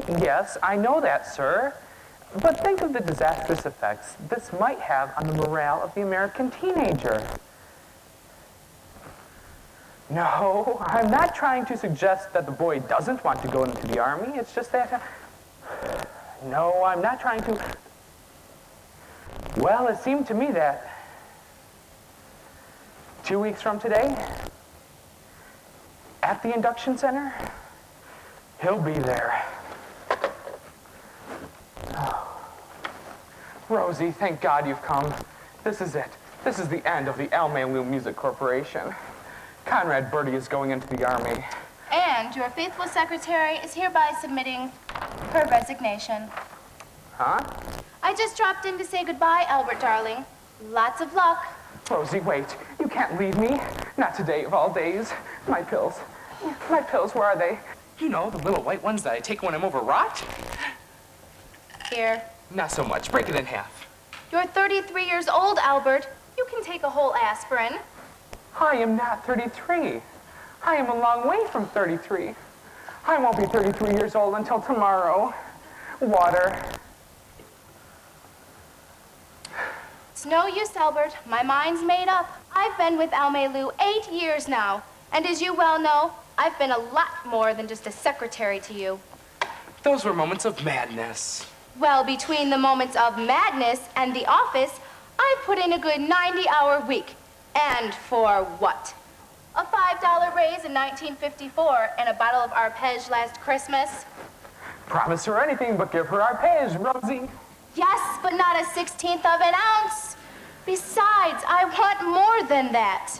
Yes, I know that, sir. But think of the disastrous effects this might have on the morale of the American teenager. No, I'm not trying to suggest that the boy doesn't want to go into the Army. It's just that... No, I'm not trying to... Well, it seemed to me that 2 weeks from today, at the induction center, he'll be there. Oh. Rosie, thank God you've come. This is it. This is the end of the Almalu Music Corporation. Conrad Birdie is going into the Army. And your faithful secretary is hereby submitting her resignation. Huh? I just dropped in to say goodbye, Albert, darling. Lots of luck. Rosie, wait. You can't leave me. Not today of all days. My pills. My pills, where are they? You know, the little white ones that I take when I'm overwrought? Here. Not so much. Break it in half. You're 33 years old, Albert. You can take a whole aspirin. I am not 33. I am a long way from 33. I won't be 33 years old until tomorrow. Water. It's no use, Albert. My mind's made up. I've been with Almalu 8 years now. And as you well know, I've been a lot more than just a secretary to you. Those were moments of madness. Well, between the moments of madness and the office, I put in a good 90-hour week. And for what? A $5 raise in 1954 and a bottle of arpege last Christmas? Promise her anything but give her arpege, Rosie. Yes, but not a 16th of an ounce. Besides, I want more than that.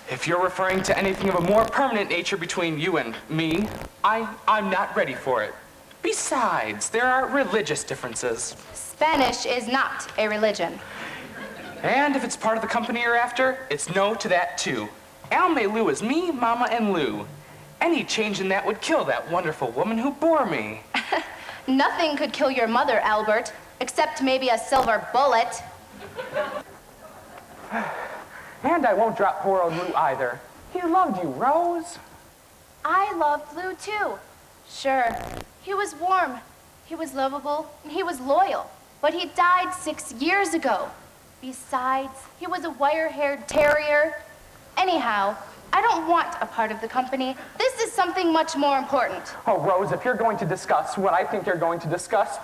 If you're referring to anything of a more permanent nature between you and me, I'm not ready for it. Besides, there are religious differences. Spanish is not a religion. And if it's part of the company you're after, it's no to that too. Almalu is me, Mama, and Lou. Any change in that would kill that wonderful woman who bore me. Nothing could kill your mother, Albert, except maybe a silver bullet. And I won't drop poor old Lou either. He loved you, Rose. I loved Lou too. Sure, he was warm, he was lovable, and he was loyal. But he died 6 years ago. Besides, he was a wire-haired terrier. Anyhow, I don't want a part of the company. This is something much more important. Oh, Rose, if you're going to discuss what I think you're going to discuss,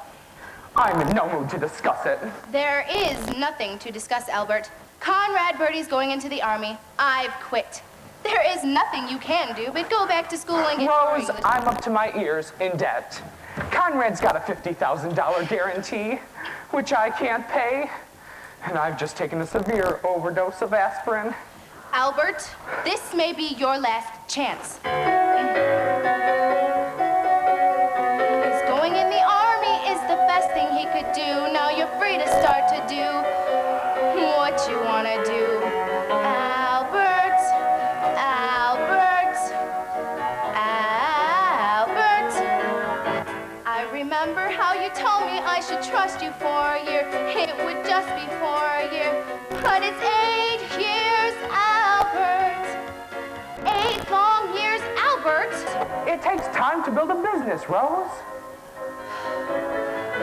I'm in no mood to discuss it. There is nothing to discuss, Albert. Conrad Birdie's going into the Army. I've quit. There is nothing you can do but go back to school and get your Rose, English. I'm up to my ears in debt. Conrad's got a $50,000 guarantee, which I can't pay. And I've just taken a severe overdose of aspirin. Albert, this may be your last chance. His going in the Army is the best thing he could do. Now you're free to start to do what you want to do. Albert, Albert, Albert. I remember how you told me I should trust you for a year. It would just be for a year. But it's 8 years, Albert. 8 long years, Albert. It takes time to build a business, Rose.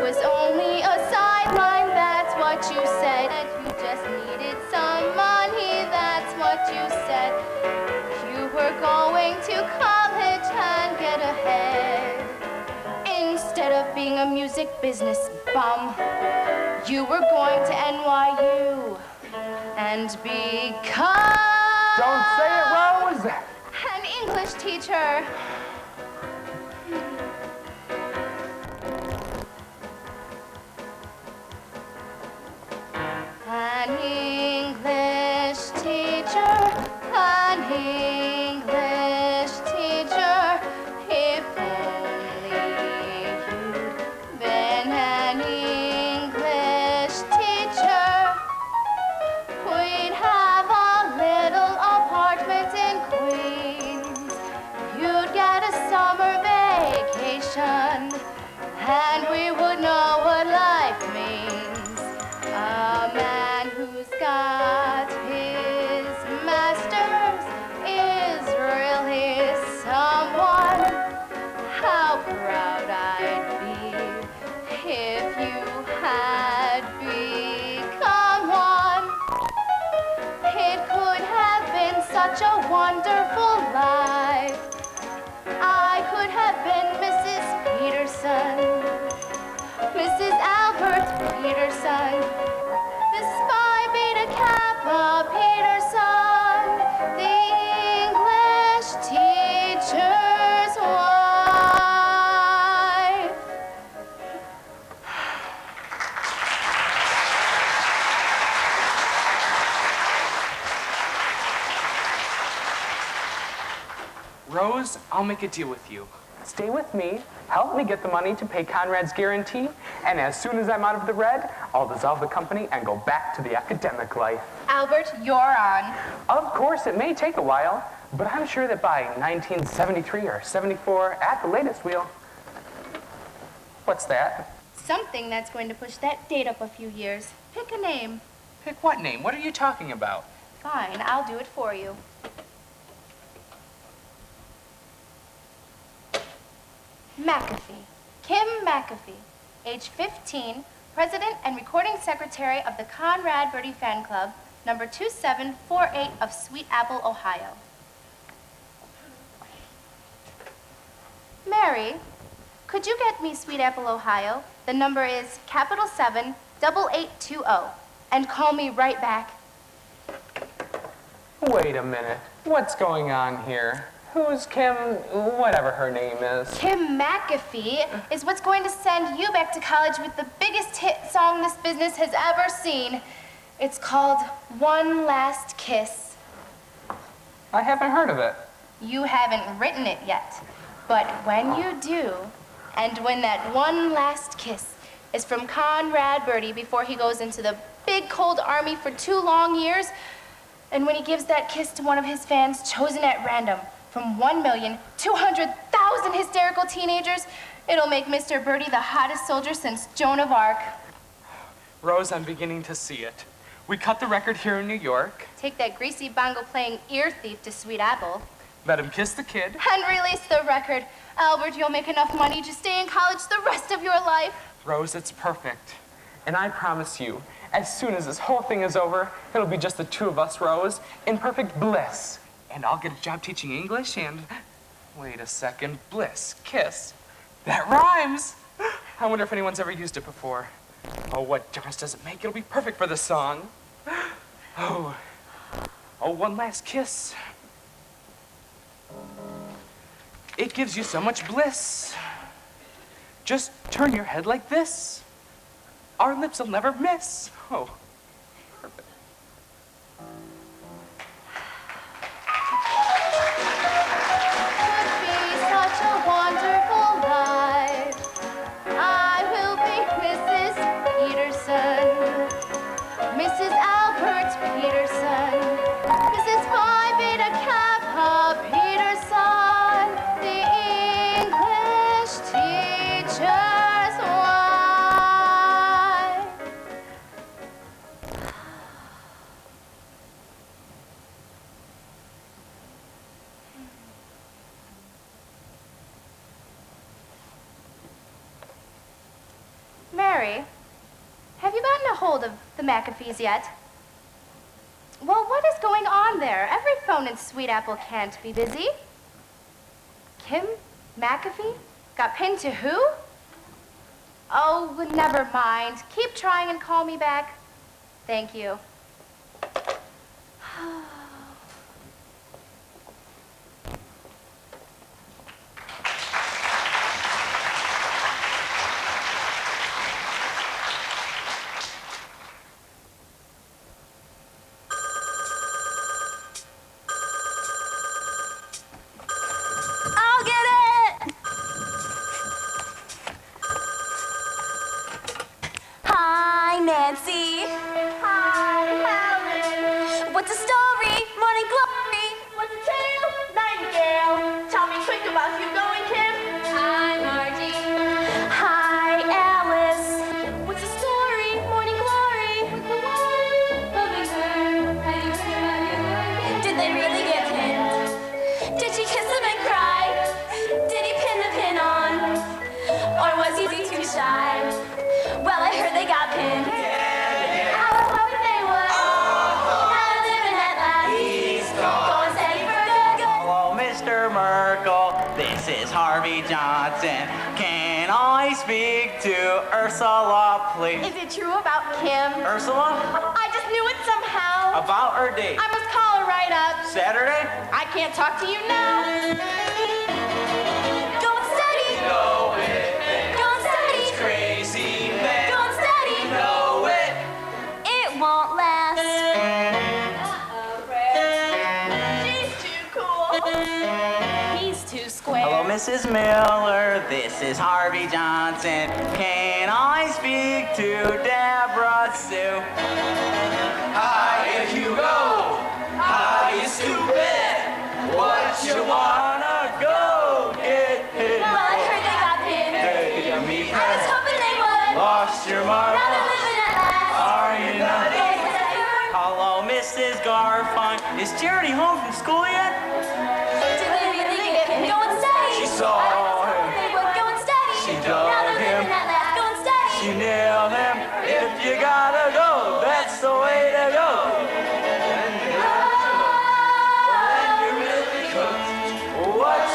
Was only a sideline, that's what you said. That you just needed some money, that's what you said. You were going to college and get ahead. Instead of being a music business bum, you were going to NYU and become... Don't say it, Rose! An English teacher. An English teacher, an English teacher. If only you'd been an English teacher, we'd have a little apartment in Queens. You'd get a summer vacation, and we would know what life means. A man who's got his master's in Peterson. This Phi Beta Kappa Peterson, the English teacher's wife. Rose, I'll make a deal with you. Stay with me, help me get the money to pay Conrad's guarantee, and as soon as I'm out of the red, I'll dissolve the company and go back to the academic life. Albert, you're on. Of course, it may take a while, but I'm sure that by 1973 or 74, at the latest, What's that? Something that's going to push that date up a few years. Pick a name. Pick what name? What are you talking about? Fine, I'll do it for you. McAfee. Kim McAfee, age 15, president and recording secretary of the Conrad Birdie Fan Club, number 2748 of Sweet Apple, Ohio. Mary, could you get me Sweet Apple, Ohio? The number is capital 78820, and call me right back. Wait a minute. What's going on here? Who's Kim, whatever her name is? Kim McAfee is what's going to send you back to college with the biggest hit song this business has ever seen. It's called One Last Kiss. I haven't heard of it. You haven't written it yet, but when you do, and when that one last kiss is from Conrad Birdie before he goes into the big cold army for 2 long years, and when he gives that kiss to one of his fans chosen at random, from 1,200,000 hysterical teenagers, it'll make Mr. Birdie the hottest soldier since Joan of Arc. Rose, I'm beginning to see it. We cut the record here in New York, Take that greasy bongo-playing ear thief to Sweet Apple, let him kiss the kid. and release the record. Albert, you'll make enough money to stay in college the rest of your life. Rose, it's perfect. And I promise you, as soon as this whole thing is over, it'll be just the two of us, Rose, in perfect bliss. And I'll get a job teaching English and... Wait a second. Bliss. Kiss. That rhymes! I wonder if anyone's ever used it before. Oh, what difference does it make? It'll be perfect for the song. Oh, one last kiss. It gives you so much bliss. Just turn your head like this. Our lips will never miss. Oh, perfect. Could be such a wonderful life. I will be Mrs. Peterson, Mrs. Albert Peterson, Mrs. Phi Beta Kappa Peterson, the English teacher's wife. Mary, have you gotten a hold of the McAfees yet? Well, what is going on there? Every phone in Sweet Apple can't be busy. Kim McAfee? Got pinned to who? Oh, never mind. Keep trying and call me back. Thank you. I'll get it! Hi, Nancy. Hi, Helen. What's the story? Mr. Merkel. This is Harvey Johnson. Can I speak to Ursula, please? Is it true about Kim? Ursula? I just knew it somehow. About her date. I must call her right up. Saturday? I can't talk to you now. Going steady. Know it. Going steady. Crazy man. Going steady. Know it. It won't last. She's too cool. He's too square. Hello, Mrs. Miller. This is Harvey Johnson. Can I speak to Deborah Sue? Hiya, Hugo. Hiya, stupid. What you wanna go get hit? Well, I heard they got pinned. Hey, me I was hoping they would. lost your Now they're marbles. living at last. Are you not? Yes, Hello, Mrs. Garfine. Is Charity home from school yet? going steady. She saw him. They were going steady. She Now dug they're him. living at last. Going steady. She nailed him. If you gotta go, that's the way to go. And you really cooked. What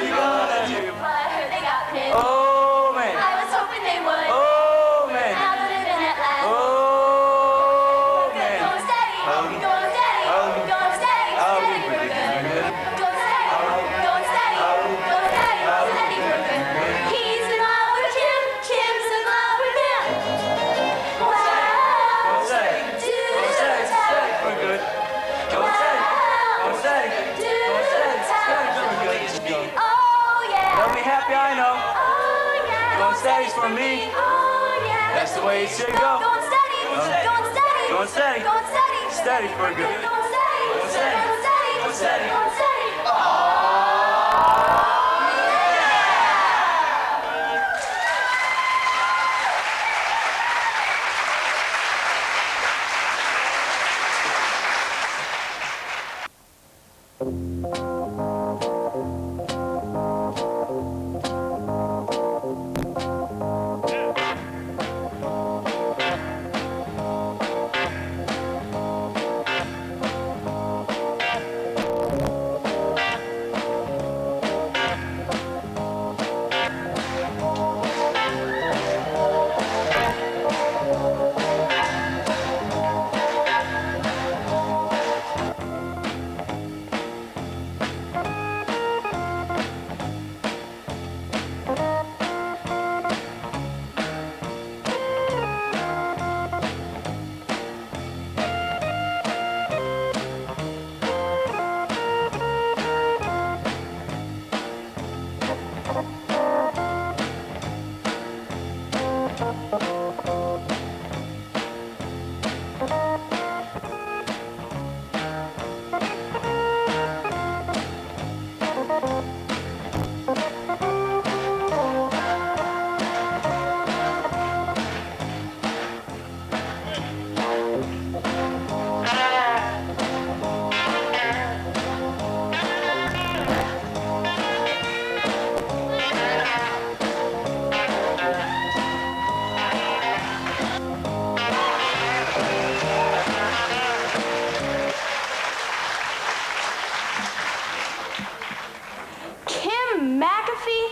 you gonna do? Well, I heard they got pinned. Oh man. I was hoping they would. Oh man. Now they're living at last. Oh man. Going steady. Going steady. Going steady. Steady for good. Going steady. Going steady. Going steady. Steady for good. He's in love with Kim. Kim's in love with him. Wow. Go steady. Do Go steady. Steady for good. Go steady. Go steady. Go steady. Steady for good. Oh yeah. They'll be happy, I know. Oh yeah. Going steady's for me. Oh yeah. That's the way it should go. Going steady. Going steady. Going steady. Going steady. Steady for good. Going steady. Going steady. Going steady. Going steady. Going steady. Kim McAfee,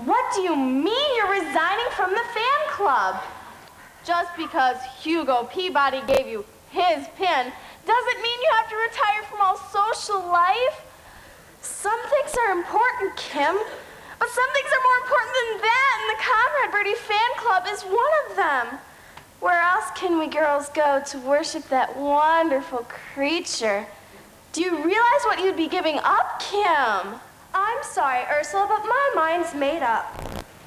what do you mean you're resigning from the fan club? Just because Hugo Peabody gave you his pin doesn't mean you have to retire from all social life. Some things are important, Kim, but some things are more important than that, and the Conrad Birdie fan club is one of them. Where else can we girls go to worship that wonderful creature? Do you realize what you'd be giving up, Kim? I'm sorry, Ursula, but my mind's made up.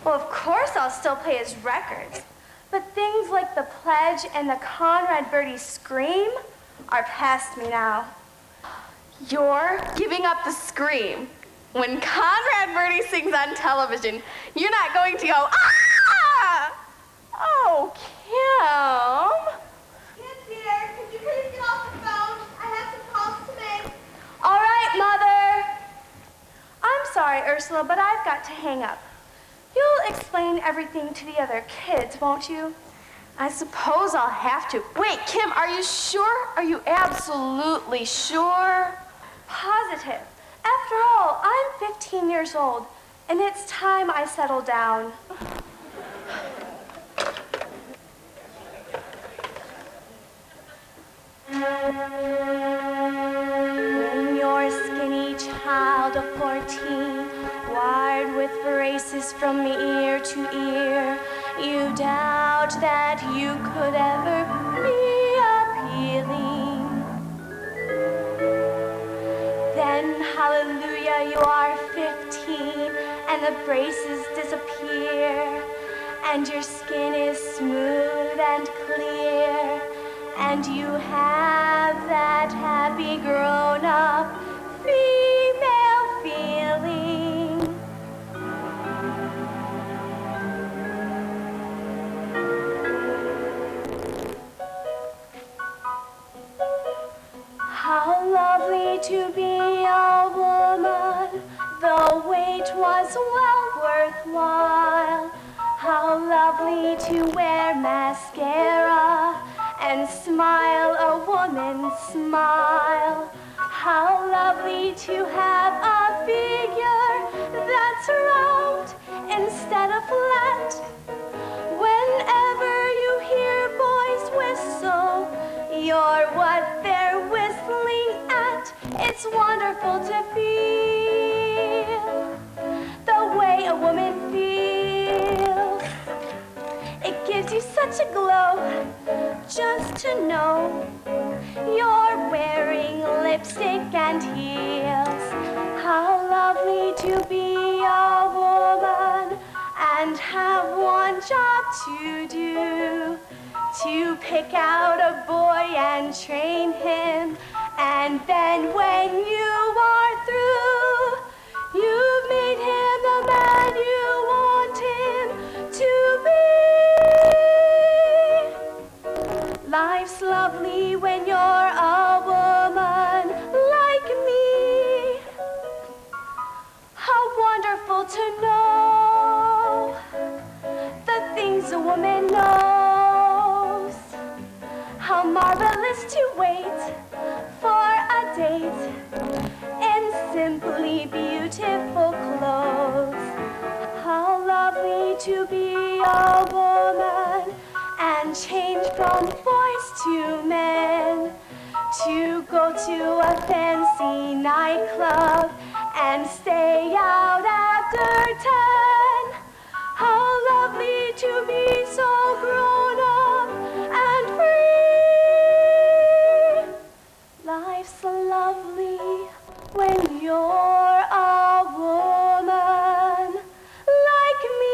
Well, of course I'll still play his records. But things like the Pledge and the Conrad Birdie Scream are past me now. You're giving up the scream. When Conrad Birdie sings on television, you're not going to go, ah! Oh, Kim. Kim, dear, could you please get off the phone? I have some calls to make. All right, Mother. I'm sorry, Ursula, but I've got to hang up. You'll explain everything to the other kids, won't you? I suppose I'll have to. Wait, Kim, are you sure? Are you absolutely sure? Positive. alternative. After all, I'm 15 years old, and it's time I settle down. When you're a skinny child of 14, wired with braces from ear to ear, you doubt that you could ever be appealing. Then, hallelujah, you are 15, and the braces disappear, and your skin is smooth and clear, and you have that happy grown-up female feeling. How lovely to be a woman, the wait was well worthwhile. How lovely to wear mascara and smile a woman's smile. How lovely to have a figure that's round instead of flat. Whenever you hear boys whistle, you're what they're whistling at. It's wonderful to feel the way a woman feels. It gives you such a glow just to know you're wearing lipstick and heels. How lovely to be a woman and have one job to do, to pick out a boy and train him, and then when you are through, you've made him the man you want him to be. Life's lovely when you're a woman like me. How wonderful to know the things a woman knows. How marvelous to wait for a date in simply beautiful clothes. How lovely to be a woman and change from boys to men, to go to a fancy nightclub and stay out after 10. How lovely to be so grown up and free. Life's lovely when you're a woman like me.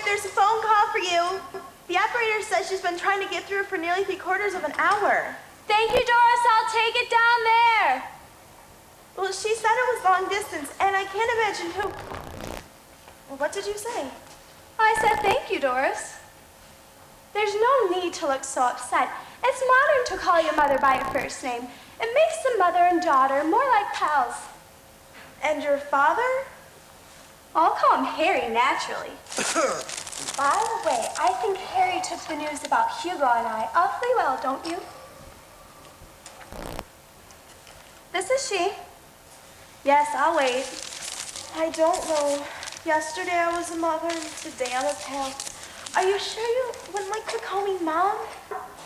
There's a phone call for you. The operator says she's been trying to get through for nearly 3/4 of an hour. Thank you, Doris. I'll take it down there. Well, she said it was long distance, and I can't imagine who... Well, what did you say? I said thank you, Doris. There's no need to look so upset. It's modern to call your mother by your first name. It makes the mother and daughter more like pals. And your father? I'll call him Harry, naturally. By the way, I think Harry took the news about Hugo and I awfully well, don't you? This is she. Yes, I'll wait. I don't know. Yesterday I was a mother and today I'm a pal. Are you sure you wouldn't like to call me Mom?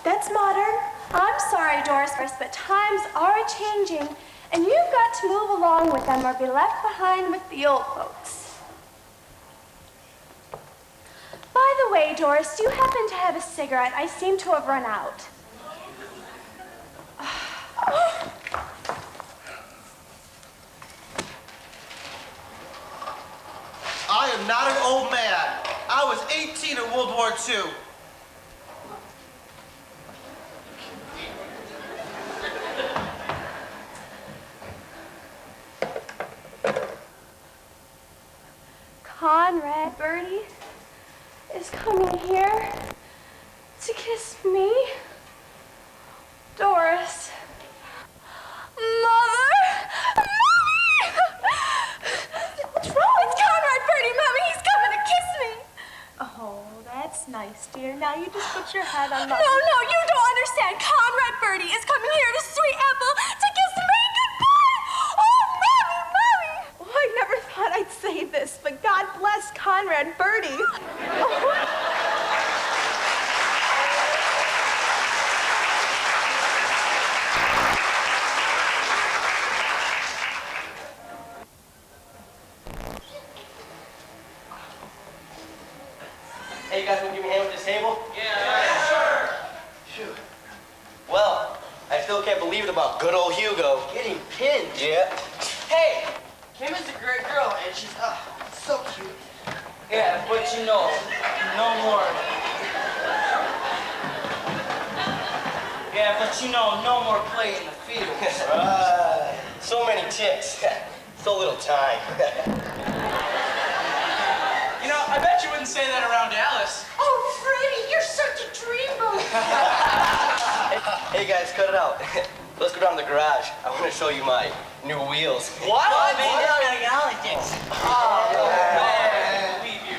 That's modern. I'm sorry, Doris, but times are changing, and you've got to move along with them or be left behind with the old folks. By the way, Doris, do you happen to have a cigarette? I seem to have run out. I am not an old man. I was 18 in World War II. Conrad Birdie is coming here to kiss me. Doris. Mother! Mommy! What's wrong? It's Conrad Birdie, Mommy. He's coming to kiss me. Oh, that's nice, dear. Now you just put your head on my... No, you don't understand. Conrad Birdie is coming here to Sweet Apple to kiss me goodbye. Oh, Mommy! Oh, I never thought I'd say this, but God bless Conrad Birdie. Hey, you guys want to give me a hand with this table? Yeah, sure. Phew. Well, I still can't believe it about good old Hugo getting pinned. Yeah. Hey, Kim is a great girl, and she's so cute. Yeah, but you know, no more. Yeah, but you know, no more play in the field. So many chicks. So little time. You know, I bet you wouldn't say that around Alice. Oh, Freddie, you're such a dreamboat. Hey guys, cut it out. Let's go down to the garage. I want to show you my new wheels. What? Technologies. Oh, man. I believe you.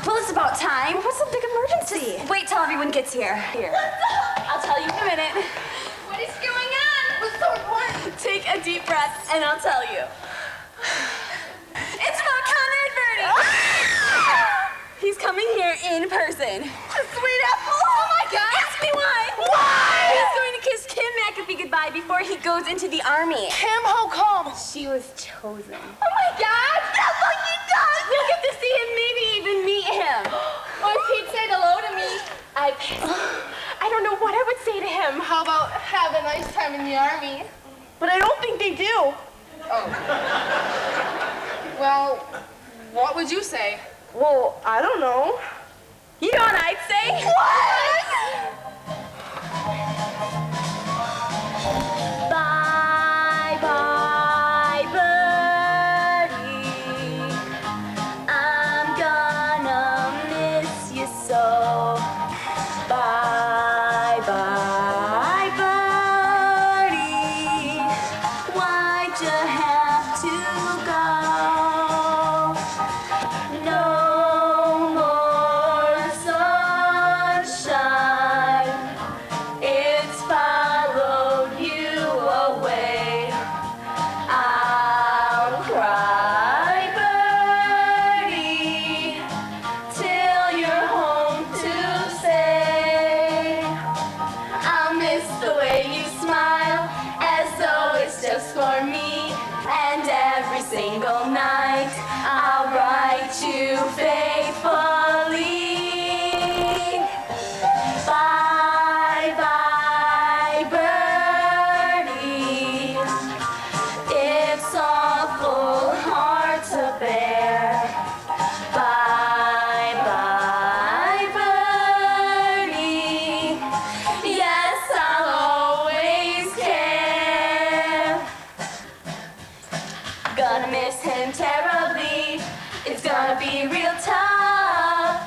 Well, it's about time. What's the big emergency? Just wait till everyone gets here. Here. I'll tell you in a minute. What is going on? What's so important? Take a deep breath and I'll tell you. It's about Conrad Birdie. He's coming here in person. Sweet Apple. Oh my God. Ask me why. Why? He's going to kiss Kim McAfee goodbye before he goes into the army. Kim, how come? She was chosen. Oh my God! That's what he does. You'll get to see him, maybe even meet him. Or if he'd say hello to me, I don't know what I would say to him. how about have a nice time in the army? But I don't think they do. Well, what would you say? Well, I don't know. You know what I'd say? Bye, bye, Birdie. I'm gonna miss you so. Bye, bye, Birdie. Why'd you have to go? No more sunshine. It's followed you away. I'll cry, Birdie, till you're home to stay. I'll miss the way you smile, as though it's just for me. And every single night, I'll write you faithfully. Bye, bye, Birdie. It's awful hard to bear. Bye, bye, Birdie. Yes, I'll always care. Gonna miss him terribly. It's gonna be real tough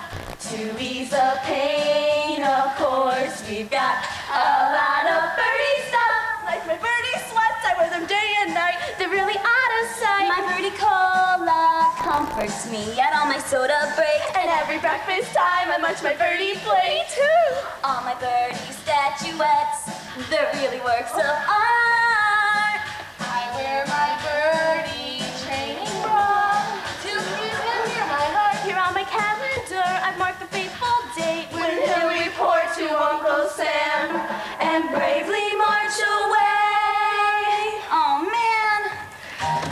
to ease the pain. Of course, we've got a lot of Birdie stuff, like my Birdie sweats. I wear them day and night. They're really out of sight. My Birdie cola comforts me at all my soda breaks. And every breakfast time I munch my Birdie plate too. All my Birdie statuettes, they're really works of art. I wear my Birdie training bra to keep him near my heart. Here on my calendar, I've marked the fateful date when he'll report to Uncle Sam and bravely march away. Oh man,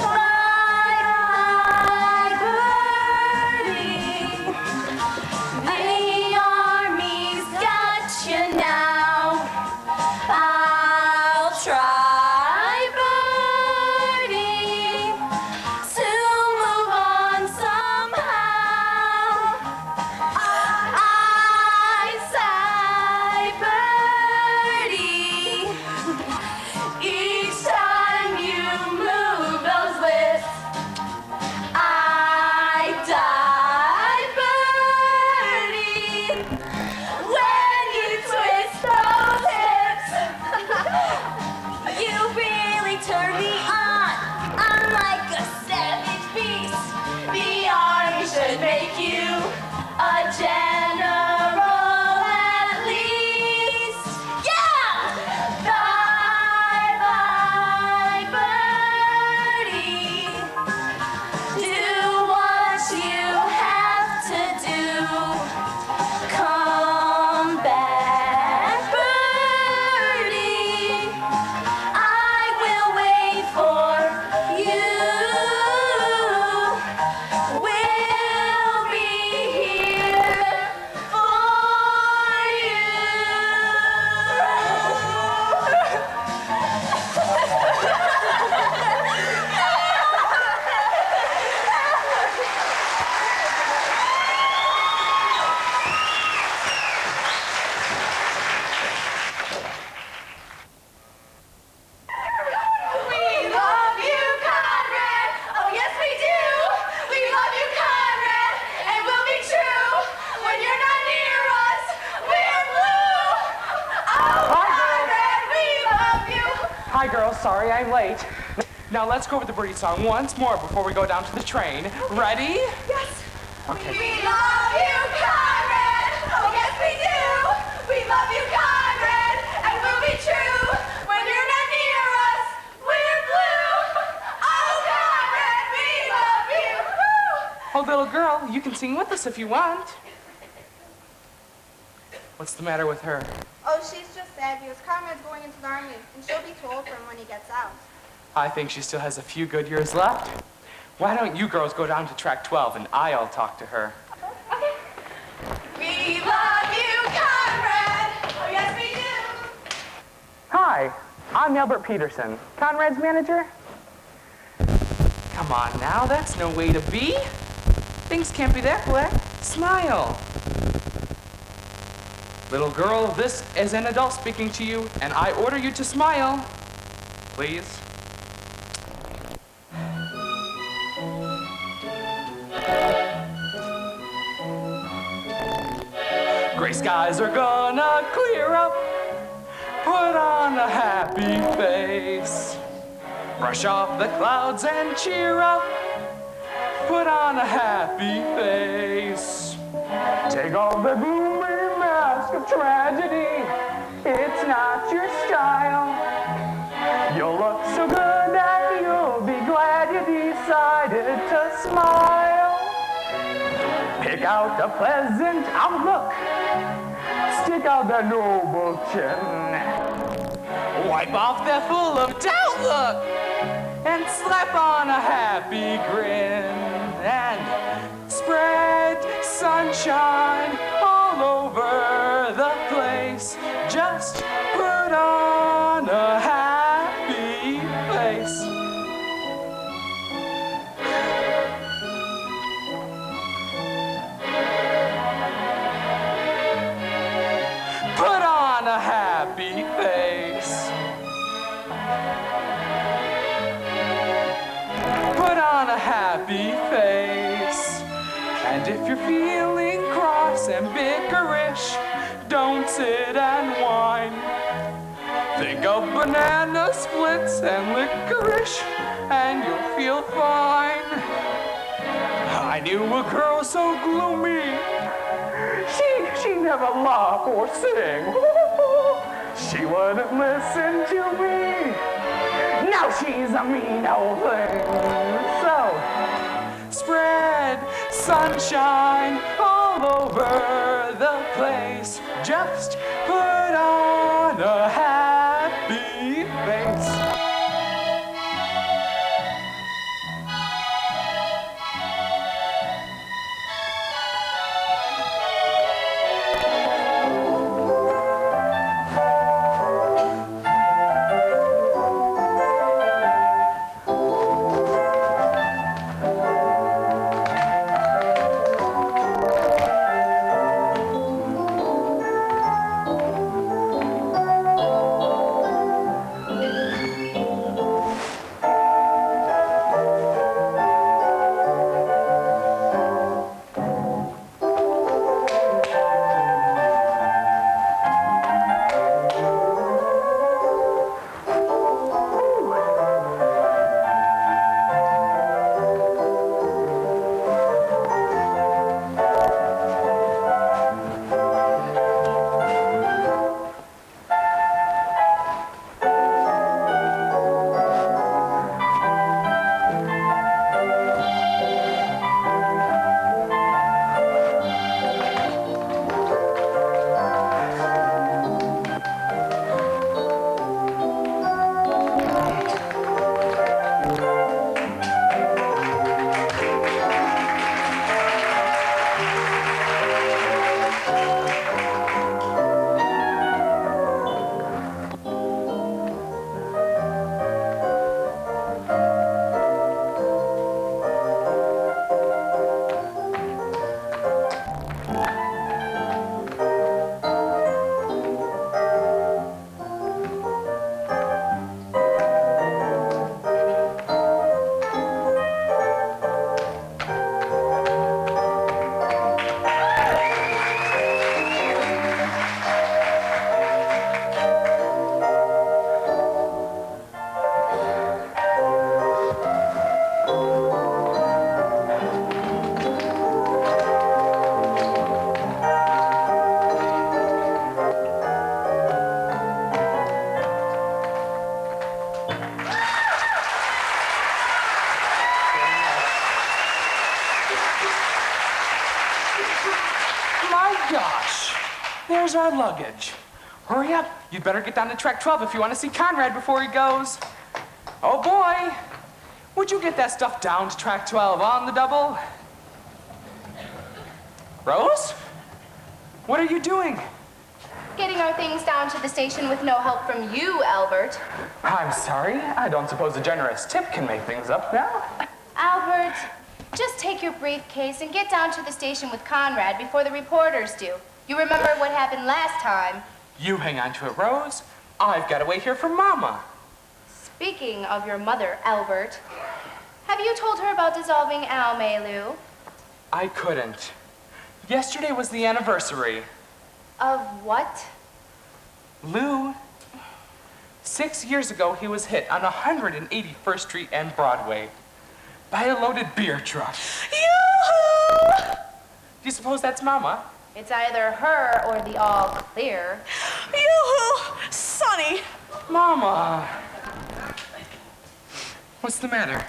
Bye, Birdie. The army's got you now. I'll try, Birdie, to move on somehow. I sigh, Birdie, each time you move those lips. I die, Birdie, when you twist those hips. you really turn me on. I'm like a savage beast. The army should make you a general at least. Yeah! Bye, bye, Birdie. Do what you have to do. Come back, Birdie. I will wait for you. We'll be here for We love you, Conrad. Oh, yes, we do. We love you, Conrad. And we'll be true. When you're not near us, we're blue. Oh, Conrad, we love you. Hi, girls. Sorry I'm late. Now let's go over the Birdie song once more before we go down to the train. Ready? Yes. Okay. We love you, Conrad. Oh, yes, we do. We love you, Conrad. And we'll be true. When you're not near us, we're blue. Oh, Conrad, we love you. Woo. Oh, little girl, you can sing with us if you want. What's the matter with her? Oh, she's just sad because Conrad's going into the army, and she'll be too old for him when he gets out. I think she still has a few good years left. Why don't you girls go down to track 12 and I'll talk to her. We love you, Conrad. Oh, yes, we do. Hi, I'm Albert Peterson, Conrad's manager. Come on now, that's no way to be. Things can't be that way. Smile. Little girl, this is an adult speaking to you, and I order you to smile. Please. Gray skies are gonna clear up. Put on a happy face. Brush off the clouds and cheer up. Put on a happy face. Take off the gloomy mask of tragedy. It's not your style. You'll look so good that you'll be glad you decided to smile. Pick out a pleasant outlook. Stick out that noble chin. Wipe off that full of doubt look. And slap on a happy grin. And spread sunshine all over the place. Just put on a happy face. Put on a happy face. Put on a happy face. And if you're feeling cross and bickerish, don't sit and whine. Think of banana splits and licorice, and you'll feel fine. I knew a girl so gloomy. She never laugh or sing. She wouldn't listen to me. Now she's a mean old thing. So, spread sunshine all over the place. Just put on a happy face. Gosh, there's our luggage. Hurry up. You'd better get down to track 12 if you want to see Conrad before he goes. Oh, boy. Would you get that stuff down to track 12 on the double? Rose? What are you doing? Getting our things down to the station with no help from you, Albert. I'm sorry. I don't suppose a generous tip can make things up now. Albert, just take your briefcase and get down to the station with Conrad before the reporters do. You remember what happened last time. You hang on to it, Rose. I've got to wait here for Mama. Speaking of your mother, Albert, have you told her about dissolving Al Maylou? I couldn't. Yesterday was the anniversary. Of what? Lou. 6 years ago, he was hit on 181st Street and Broadway by a loaded beer truck. Yoo-hoo! Do you suppose that's Mama? It's either her or the all clear. Yoo-hoo! Sonny! Mama! What's the matter?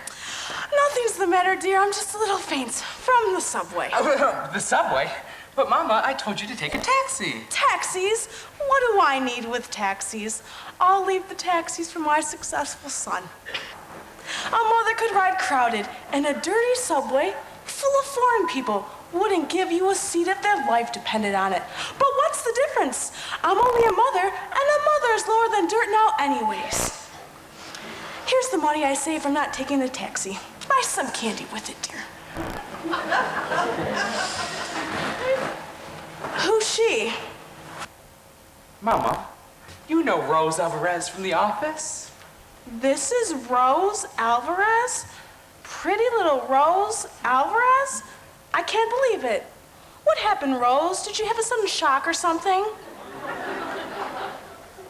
Nothing's the matter, dear. I'm just a little faint from the subway. The subway? But Mama, I told you to take a taxi. Taxis? What do I need with taxis? I'll leave the taxis for my successful son. A mother could ride crowded, and a dirty subway full of foreign people wouldn't give you a seat if their life depended on it. But what's the difference? I'm only a mother, and a mother's lower than dirt now anyways. Here's the money I saved from not taking the taxi. Buy some candy with it, dear. Who's she? Mama, you know Rose Alvarez from the office? This is Rose Alvarez? Pretty little Rose Alvarez? I can't believe it. What happened, Rose? Did you have a sudden shock or something?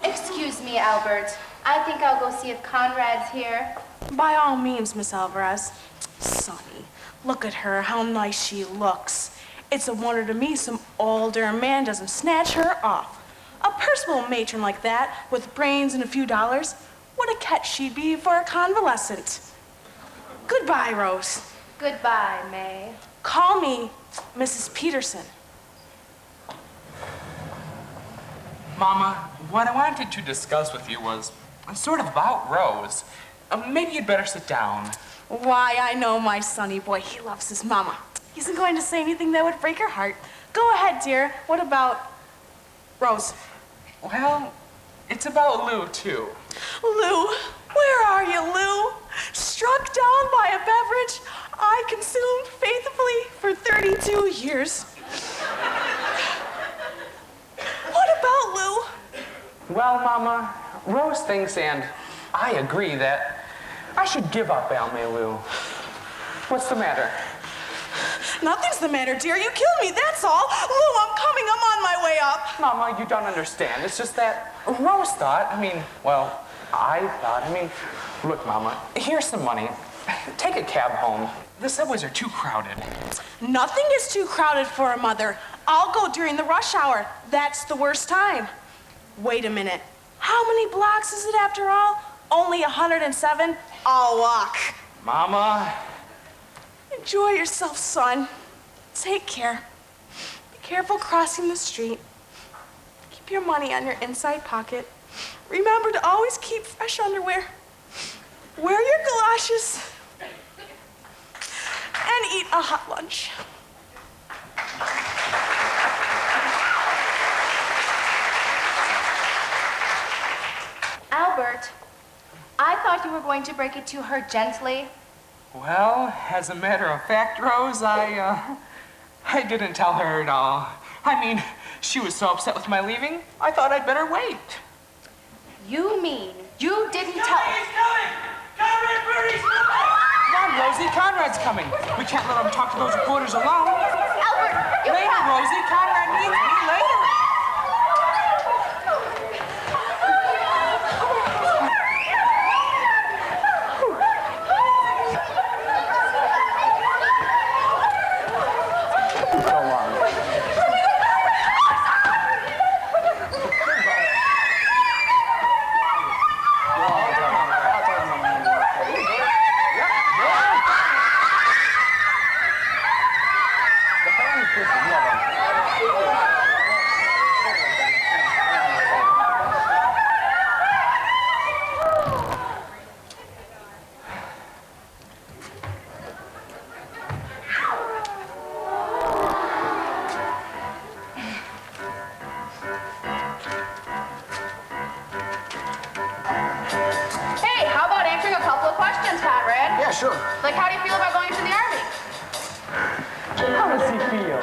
Excuse me, Albert. I think I'll go see if Conrad's here. By all means, Miss Alvarez. Sonny, Look at her, how nice she looks. It's a wonder to me some older man doesn't snatch her off. A personal matron like that, with brains and a few dollars, what a catch she'd be for a convalescent. Goodbye, Rose. Goodbye, May. Call me Mrs. Peterson. Mama, what I wanted to discuss with you was sort of about Rose. Maybe you'd better sit down. Why, I know my sonny boy. He loves his mama. He isn't going to say anything that would break her heart. Go ahead, dear. What about Rose? Well, it's about Lou, too. Lou, where are you, Lou? Struck down by a beverage I consumed faithfully for 32 years. What about Lou? Well, Mama, Rose thinks, and I agree, that I should give up Lou. What's the matter? Nothing's the matter, dear. You killed me, that's all. Lou, I'm coming. I'm on my way up. Mama, you don't understand. It's just that Rose thought, I thought, look, Mama, here's some money. Take a cab home. The subways are too crowded. Nothing is too crowded for a mother. I'll go during the rush hour. That's the worst time. Wait a minute. How many blocks is it after all? Only 107? I'll walk. Mama. Enjoy yourself, son. Take care. Be careful crossing the street. Keep your money on your inside pocket. Remember to always keep fresh underwear. Wear your galoshes. And eat a hot lunch. Albert, I thought you were going to break it to her gently. Well, as a matter of fact, Rose, I didn't tell her at all. She was so upset with my leaving, I thought I'd better wait. You mean you didn't tell her? He's coming! Conrad, Birdie's coming! Come on, Rosie, Conrad's coming. We can't let him talk to those reporters alone. Albert, you Later, Rosie, Conrad needs me later. Sure. Like, how do you feel about going into the army? How does he feel?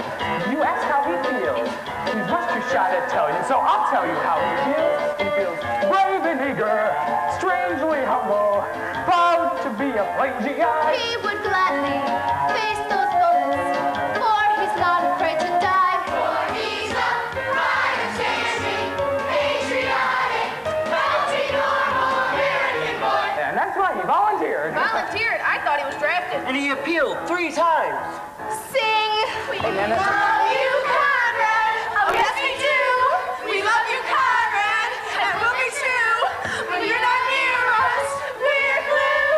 You ask how he feels. He's much too shy to tell you, so I'll tell you how he feels. He feels brave and eager, strangely humble, proud to be a plain GI. He would gladly face those bullets, for he's not afraid to die. For he's a right-standing, patriotic, healthy, normal American boy. And that's why he volunteered. Volunteered? I thought he was drafted. And he appealed 3 times. Sing! We love you, Conrad! Oh, yes, we do! We love you, Conrad! And we'll be true! When you're not near us, we're blue!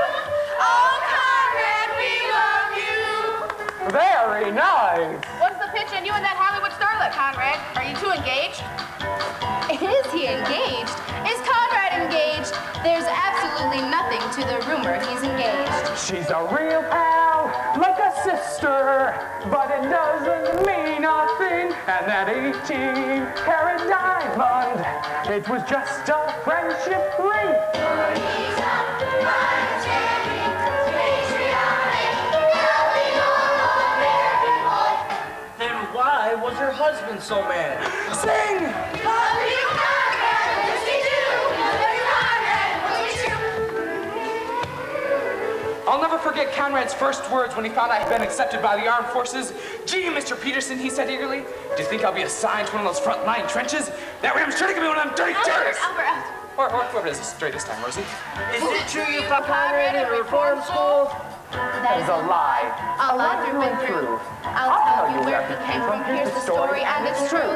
Oh, Conrad, we love you! Very nice. What's the pitch on you and that Hollywood starlet, Conrad? Are you two engaged? Is he engaged? Is Conrad engaged? There's absolutely nothing to the rumor he's engaged. She's a real pal, like a sister, but it doesn't mean a thing. And that 18-carat diamond, it was just a friendship ring. He's a right-standing, patriotic, healthy, normal American boy. Then why was her husband so mad? Sing! Love you, Conrad, yes we do! Love you, Conrad, will be true! I'll never forget Conrad's first words when he found I had been accepted by the armed forces. Gee, Mr. Peterson, he said eagerly, do you think I'll be assigned to one of those front-line trenches? That way I'm sure to give me one of them dirty jerks! Albert. Or whoever it is straight this time, Rosie. Is it true you found Conrad in a reform school? That is a lie. A lie through and through. I'll tell you where he came from. Here's the story, and it's true.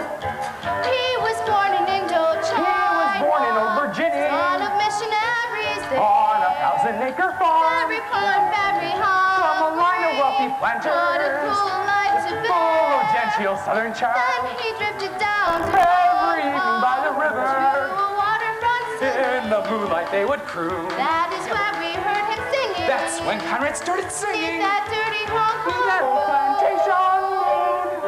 He was born in Indochina. He was born in Old Virginia. Son of missionaries. On a 1,000-acre farm. Very fun, very hard. From a line of wealthy What a planters. cool life to be. Full of genteel southern charm. Then he drifted down to Every evening by the river. a waterfront In the moonlight they would crew. That is where we heard him singing. That's when Conrad started singing. That dirty honk That old plantation road.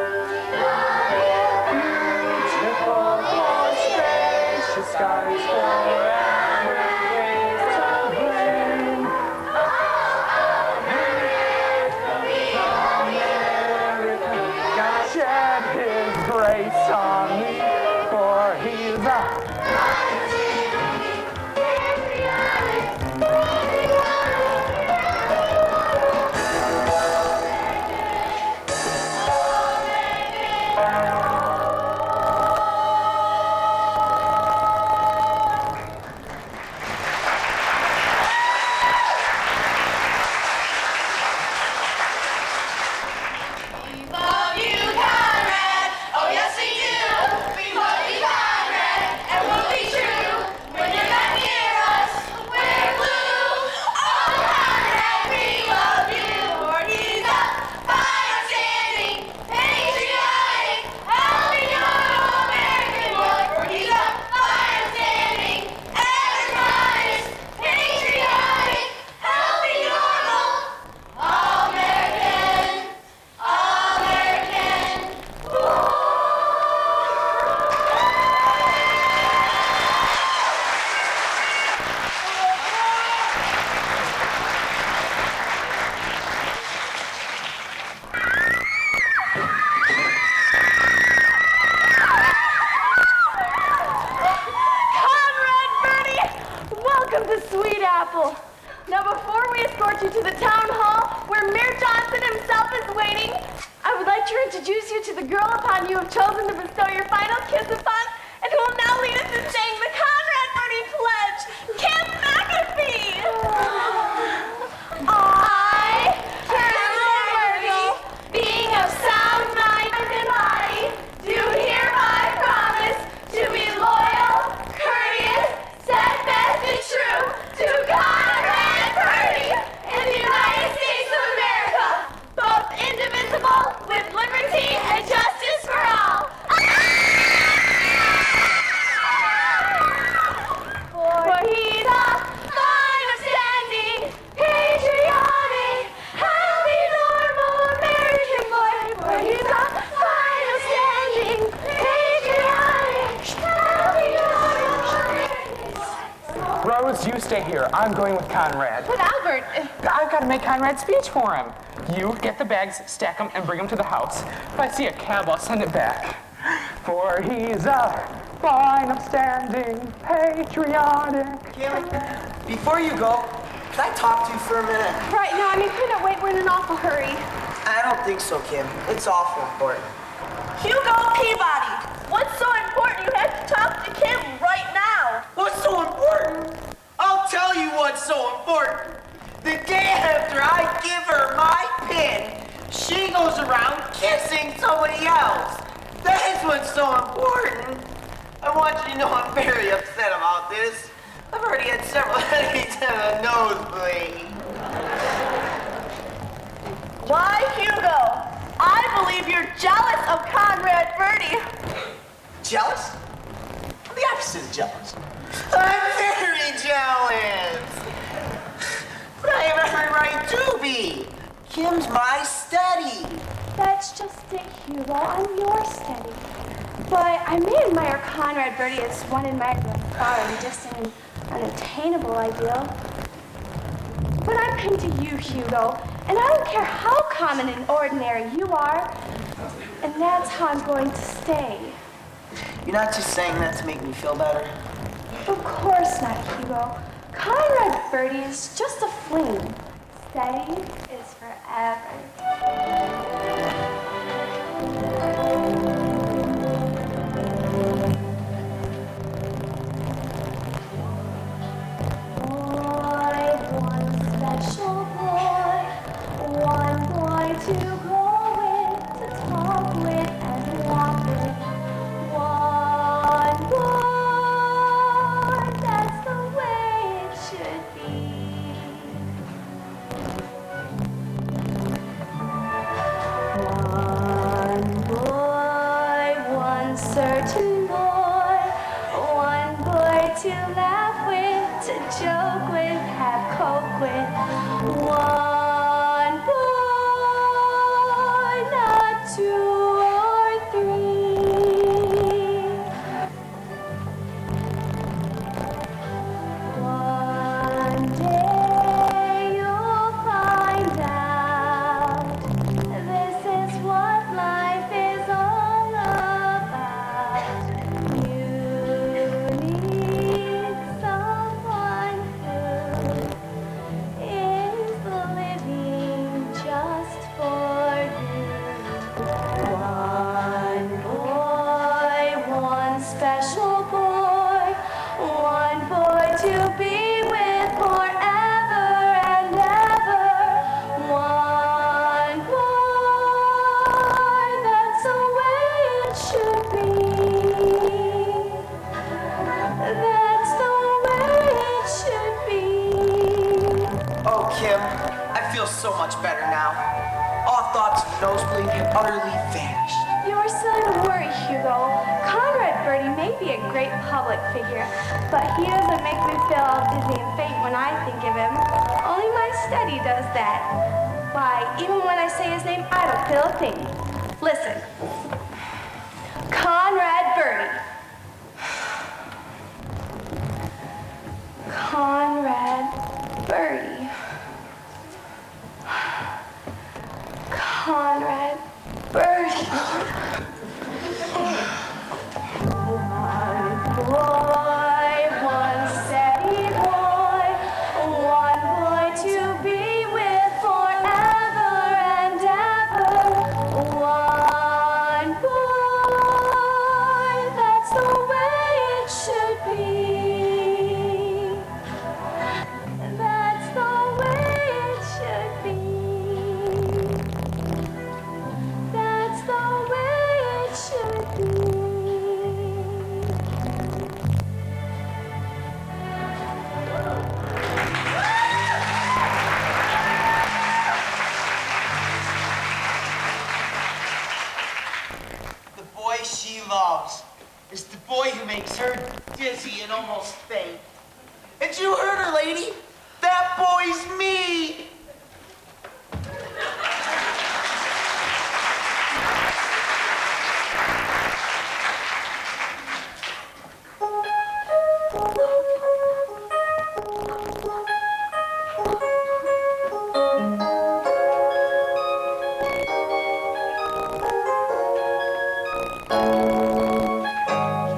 Beautiful, spacious skies forever. Ways to bring. God shed his grace on me, for he's a We love you, Conrad. Oh, yes, we do. We love you, Conrad, and we'll be true. When you're not near us, we're blue. Oh, Conrad, we love you. For he's a fine, upstanding, patriotic, healthy, normal American boy. For he's a fine, upstanding, honest, patriotic, healthy, normal American. Conrad, Birdie, welcome to Sweet Apple. Now, before we escort you to the town hall, where Mayor Johnson himself is waiting, I would like to introduce you to the girl upon you have chosen to bestow your final kiss upon, and who will now lead us in saying the Conrad Birdie Pledge, Kim McAfee. I, Birdie, being of sound mind and body, do hereby promise to be loyal, courteous, steadfast, and true to Conrad Birdie in the United States of America, both indivisible, with liberty and justice for all. For he's a fine, upstanding, patriotic, healthy, normal American boy. For he's a fine, upstanding, patriotic, healthy, normal. Rose, you stay here. I'm going with Conrad. But Albert, I've got to make Conrad's speech for him. You get the bags, stack them, and bring them to the house. If I see a cab, I'll send it back. For he's a fine, upstanding, patriotic. Kim, before you go, can I talk to you for a minute? Right now, I mean, couldn't wait. We're in an awful hurry. I don't think so, Kim. It's awful important. Hugo Peabody, what's so important you have to talk to Kim right now? What's so important? I'll tell you what's so important. The day after I give her my pin, she goes around kissing somebody else. That's what's so important. I want you to know I'm very upset about this. I've already had several headaches and a nosebleed. Why, Hugo? I believe you're jealous of Conrad Birdie. Jealous? I'm the opposite of jealous. I'm very jealous. But I have every right to be. Kim's my steady. That's just it, Hugo. I'm your steady. But I may admire Conrad Birdie as one admires a far and distant, unattainable ideal. But I'm pinned to you, Hugo, and I don't care how common and ordinary you are. And that's how I'm going to stay. You're not just saying that to make me feel better. Of course not, Hugo. Conrad Birdie is just a fling. Steady is forever. Boy, one special boy, cartoon boy. One boy to laugh with, to joke with, have coke with. One boy, not two or three. One day you'll find out this is what life is all about. You need someone who is living just for you. One boy, one special boy, one boy to be with forever and ever. One boy, that's the way it should be. That's the way it should be. Oh, Kim, I feel so much better now. All thoughts of nosebleed have utterly vanished. You're silly to worry, Hugo. Conrad Birdie may be a great public figure, but he doesn't make me feel all dizzy and faint when I think of him. Only my study does that. Why, even when I say his name, I don't feel a thing. Listen. Conrad Birdie. Conrad Birdie. Conrad Birdie. One boy, one steady boy, one boy to be with forever and ever. One boy, that's the way it should be. That's the way it should be. That's the way it should be. The boy she loves is the boy who makes her dizzy and almost faint. And you heard her, lady. That boy's me.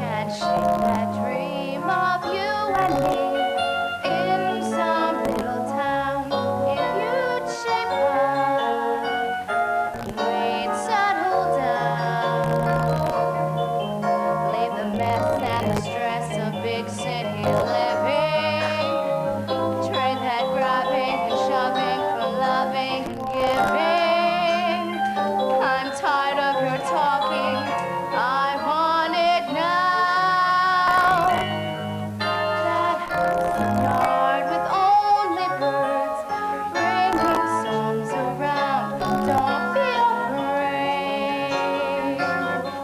Can't shake that dream of you and me in some little town. If you'd shape up, we'd settle down. Leave the mess and the stress of big city living. Trade that grabbing and shoving for loving and giving. I'm tired of your talking. I want it now. That house yard with only birds, bringing songs around. Don't be afraid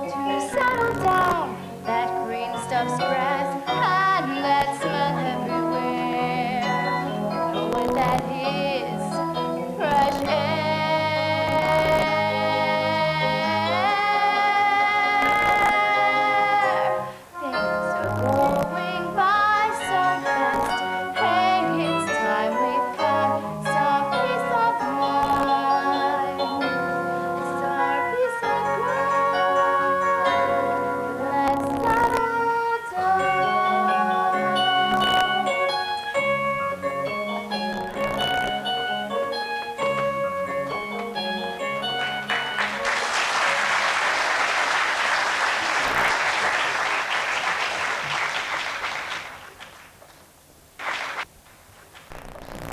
to settle down. That green stuff's grass and that smell everywhere. You know what that is? Fresh air. Things are going by so fast. Hey, it's time we found some peace of mind. Some peace of mind. Let's settle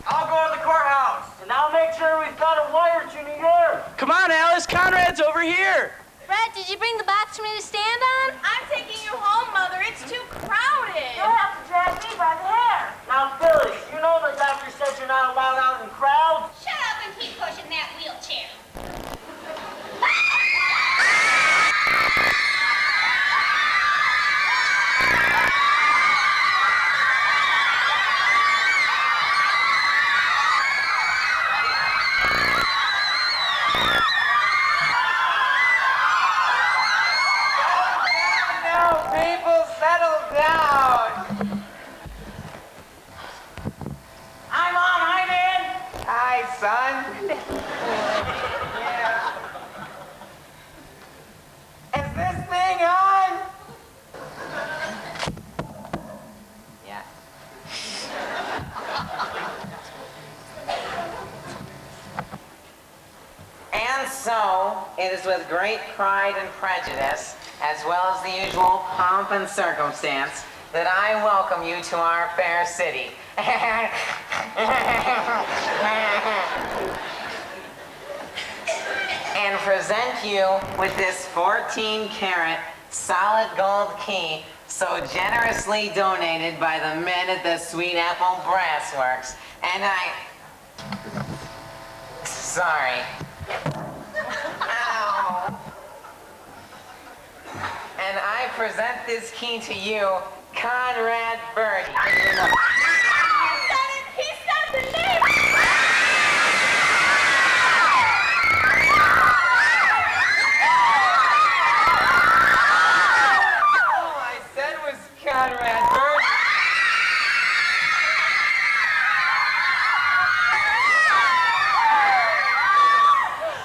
I'll go to the courthouse, and I'll make sure we've got a wire to New York. Come on, Alice. Conrad's over here. Brett, did you bring the box for me to stand on? I'm taking you home, Mother. It's too crowded. You'll have to drag me by the hair. Now, Phyllis, you know the doctor said you're not allowed out in crowds. Shut up and keep pushing that wheelchair. down. Hi, Mom. Hi, Dad. Hi, son. Yeah. Is this thing on? Yeah. And so, it is with great pride and prejudice, as well as the usual pomp and circumstance, that I welcome you to our fair city. And present you with this 14-karat solid gold key so generously donated by the men at the Sweet Apple Brass Works. And sorry. Ow. And I present this key to you, Conrad Birdie. He said the name! All I said was Conrad Birdie.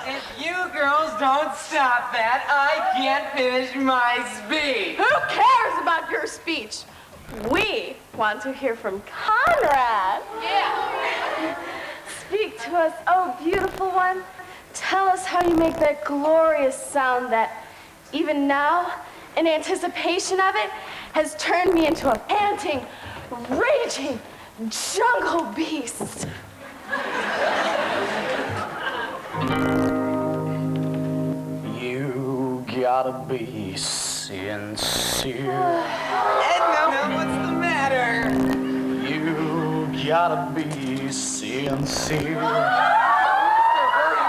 If you girls don't stop that, I can't finish my speech. Who cares about your speech? We want to hear from Conrad. Yeah. Speak to us, oh beautiful one. Tell us how you make that glorious sound that, even now, in anticipation of it, has turned me into a panting, raging jungle beast. You gotta be sincere. Edna, what's the matter? You gotta be sincere.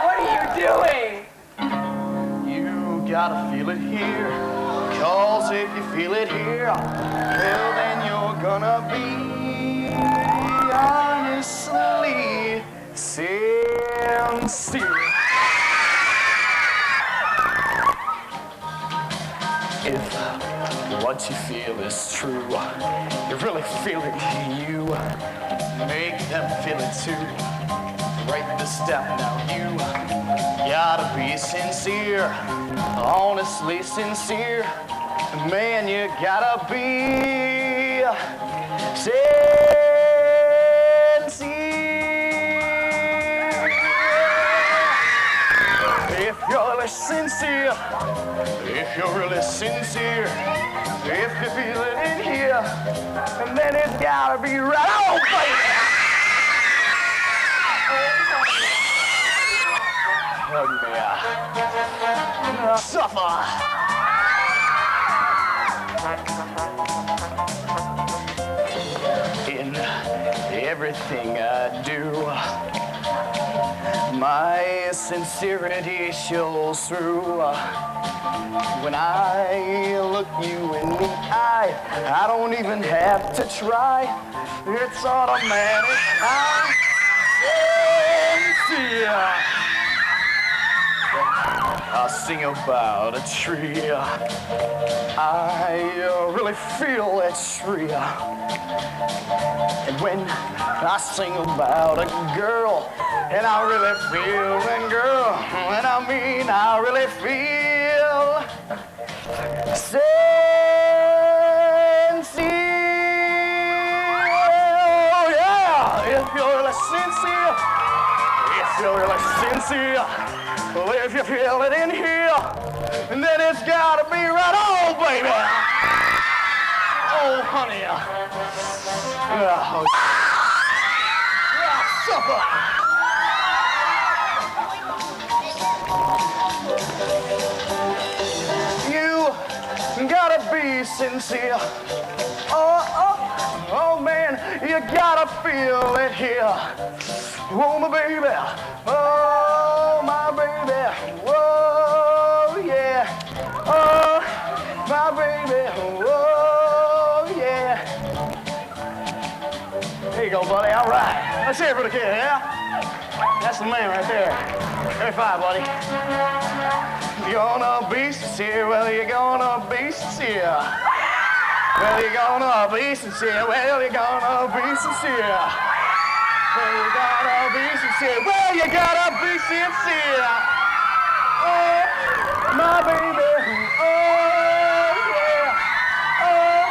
What are you doing? You gotta feel it here. 'Cause if you feel it here, well then you're gonna be honestly sincere. If what you feel is true, you really feel it, you make them feel it too. Right this step now, you gotta be sincere, honestly sincere. Man, you gotta be sincere. If you're really sincere, if you're really sincere, if you feel it in here, and then it's gotta be right on, baby. Hug me. Suffer. In everything I do, my sincerity shows through. When I look you in the eye, I don't even have to try. It's automatic. I'm sincere. I sing about a tree. I really feel that tree. And when I sing about a girl, and I really feel that girl, and I mean I really feel sincere. Oh yeah, if you're really sincere, if you're really sincere, well, if you feel it in here, then it's gotta be right on, baby. Oh, honey. Oh, supper. You gotta be sincere. Oh, man, you gotta feel it here. Oh, my baby. Oh, my baby. Whoa, yeah. Oh, my baby. Whoa, yeah. There you go, buddy. All right. Let's hear it for the kid, yeah? That's the man right there. Very fine, buddy. You're gonna be sincere. Well, you're gonna be sincere. Well, you're gonna be sincere. Well, you're gonna be sincere. Well, you gotta be sincere. Well, you gotta be sincere. Oh, my baby. Oh, yeah. Oh,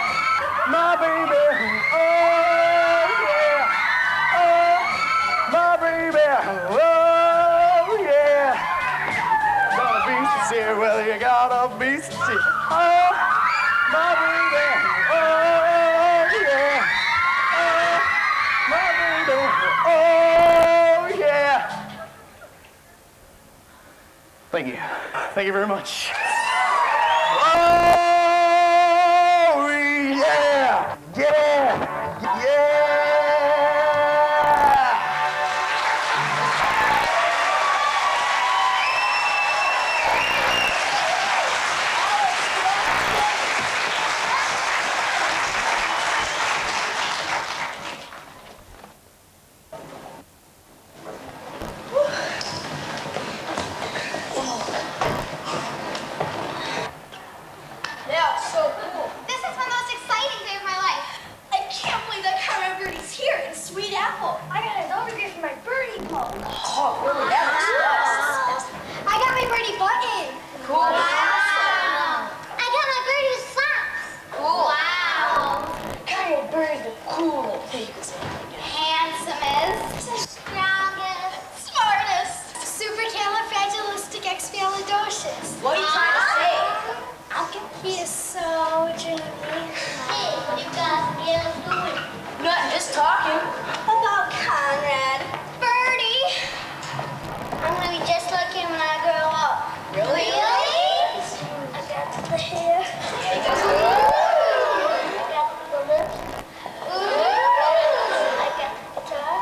my baby. Oh, yeah. Oh, my baby. Oh, yeah. Gotta be sincere. Well, you gotta be sincere. Oh, my baby. Oh, yeah. Oh, my baby. Oh, yeah. Thank you. Thank you very much. Oh, yeah. Yeah. Yeah. Yeah, so cool. This is the most exciting day of my life. I can't believe that Conrad Birdie's here in Sweet Apple. I got his autograph for my Birdie book. Oh, really? That was nice. I got my Birdie button. Cool. Wow. I got my Birdie socks. Cool. Wow. Conrad Birdie's the cool little papers. Handsomest. Strongest. Smartest. Supercalifragilisticexpialidocious. What are you trying to say? He is so dreamy. Hey, you got me doing. Nothing, just talking. About Conrad. Birdie. I'm gonna be just like him when I grow up. Really? I got the hair. I got the lips. I got the guitar.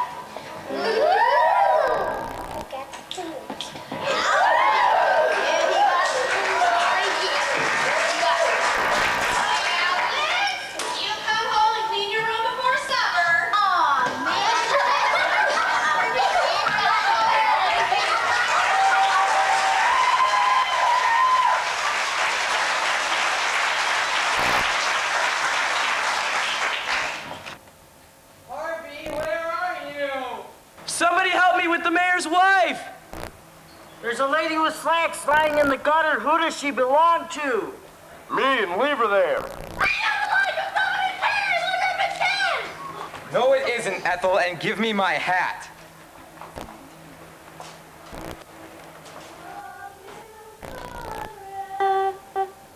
I got the flute. You come home and clean your room before supper. Aw, man. Harvey, where are you? Somebody help me with the mayor's wife! There's a lady with slacks lying in the gutter. Who does she belong to? Me, and leave her there. No, it isn't, Ethel, and give me my hat.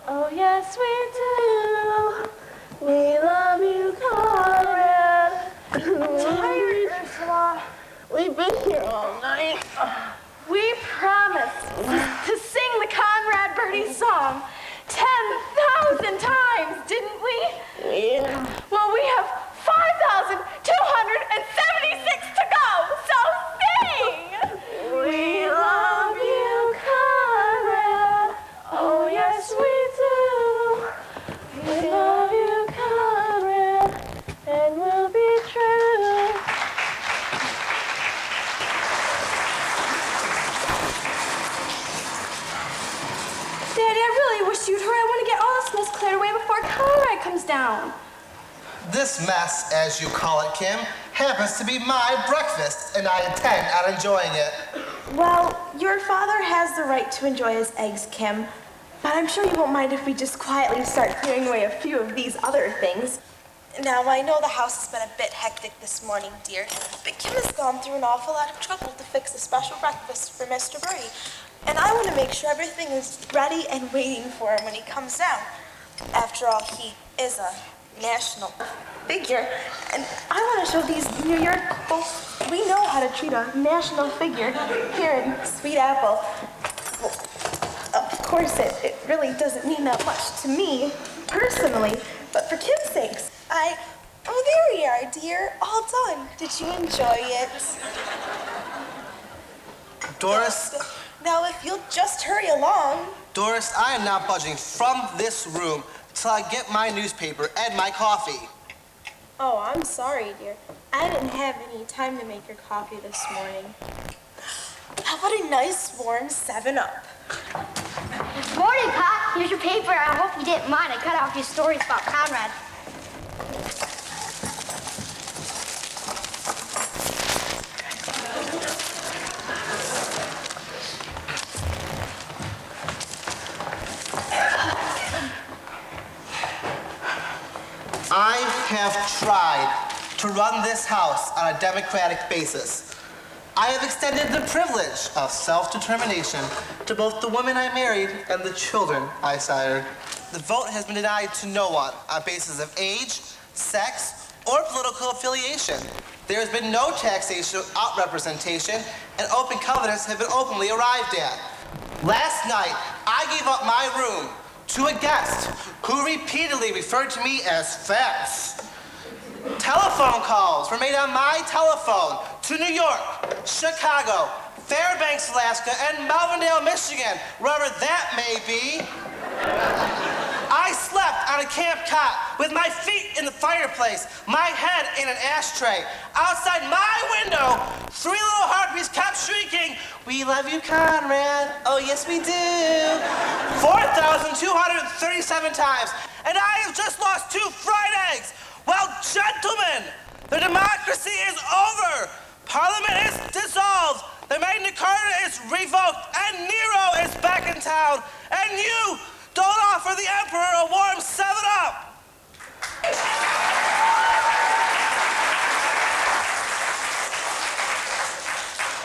Oh, yes, we do. We love you, Conrad. Tired, Ursula. We've been here all night. We promised to sing the Conrad Birdie song 10,000 times, didn't we? Yeah. Well, we have 5,276 to go, so sing! We love you, Conrad. Oh, yes, we do. We love you, Conrad, and we'll be true. Daddy, I really wish you'd hurry. I want to get all this mess cleared away before Conrad comes down. This mess, as you call it, Kim, happens to be my breakfast, and I intend on enjoying it. Well, your father has the right to enjoy his eggs, Kim. But I'm sure you won't mind if we just quietly start clearing away a few of these other things. Now, I know the house has been a bit hectic this morning, dear, but Kim has gone through an awful lot of trouble to fix a special breakfast for Mr. Birdie. And I want to make sure everything is ready and waiting for him when he comes down. After all, he is a national figure. And I want to show these New York folks we know how to treat a national figure here in Sweet Apple. Well, of course, it really doesn't mean that much to me, personally, but for Kim's sakes, oh, there we are, dear. All done. Did you enjoy it? Doris? Now, if you'll just hurry along. Doris, I am not budging from this room till I get my newspaper and my coffee. Oh, I'm sorry, dear. I didn't have any time to make your coffee this morning. How about a nice, warm 7-Up? Morning, Pop. Here's your paper. I hope you didn't mind. I cut out a few stories about Conrad. I have tried to run this house on a democratic basis. I have extended the privilege of self-determination to both the woman I married and the children I sired. The vote has been denied to no one on basis of age, sex, or political affiliation. There has been no taxation without representation, and open covenants have been openly arrived at. Last night, I gave up my room to a guest who repeatedly referred to me as fats. Telephone calls were made on my telephone to New York, Chicago, Fairbanks, Alaska, and Melvindale, Michigan, wherever that may be. I slept on a camp cot with my feet in the fireplace, my head in an ashtray. Outside my window, 3 little heartbeats kept shrieking, "We love you, Conrad. Oh, yes, we do." 4,237 times. And I have just lost 2 fried eggs. Well, gentlemen, the democracy is over. Parliament is dissolved. The Magna Carta is revoked. And Nero is back in town. And you don't offer the Emperor a warm 7-Up.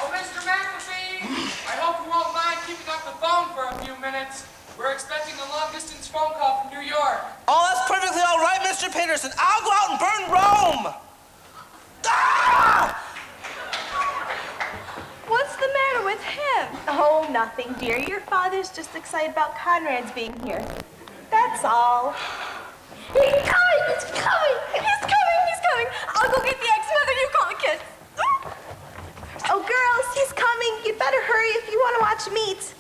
Oh, Mr. McAfee, I hope you won't mind keeping up the phone for a few minutes. We're expecting a long-distance phone call from New York. Oh, that's perfectly all right, Mr. Peterson. I'll go out and burn Rome. Ah! What's the matter with him? Oh, nothing, dear. Your father's just excited about Conrad's being here. That's all. He's coming! He's coming! He's coming! He's coming! I'll go get the eggs, Mother. You call the kids. Oh, girls, he's coming. You'd better hurry if you want to watch meat.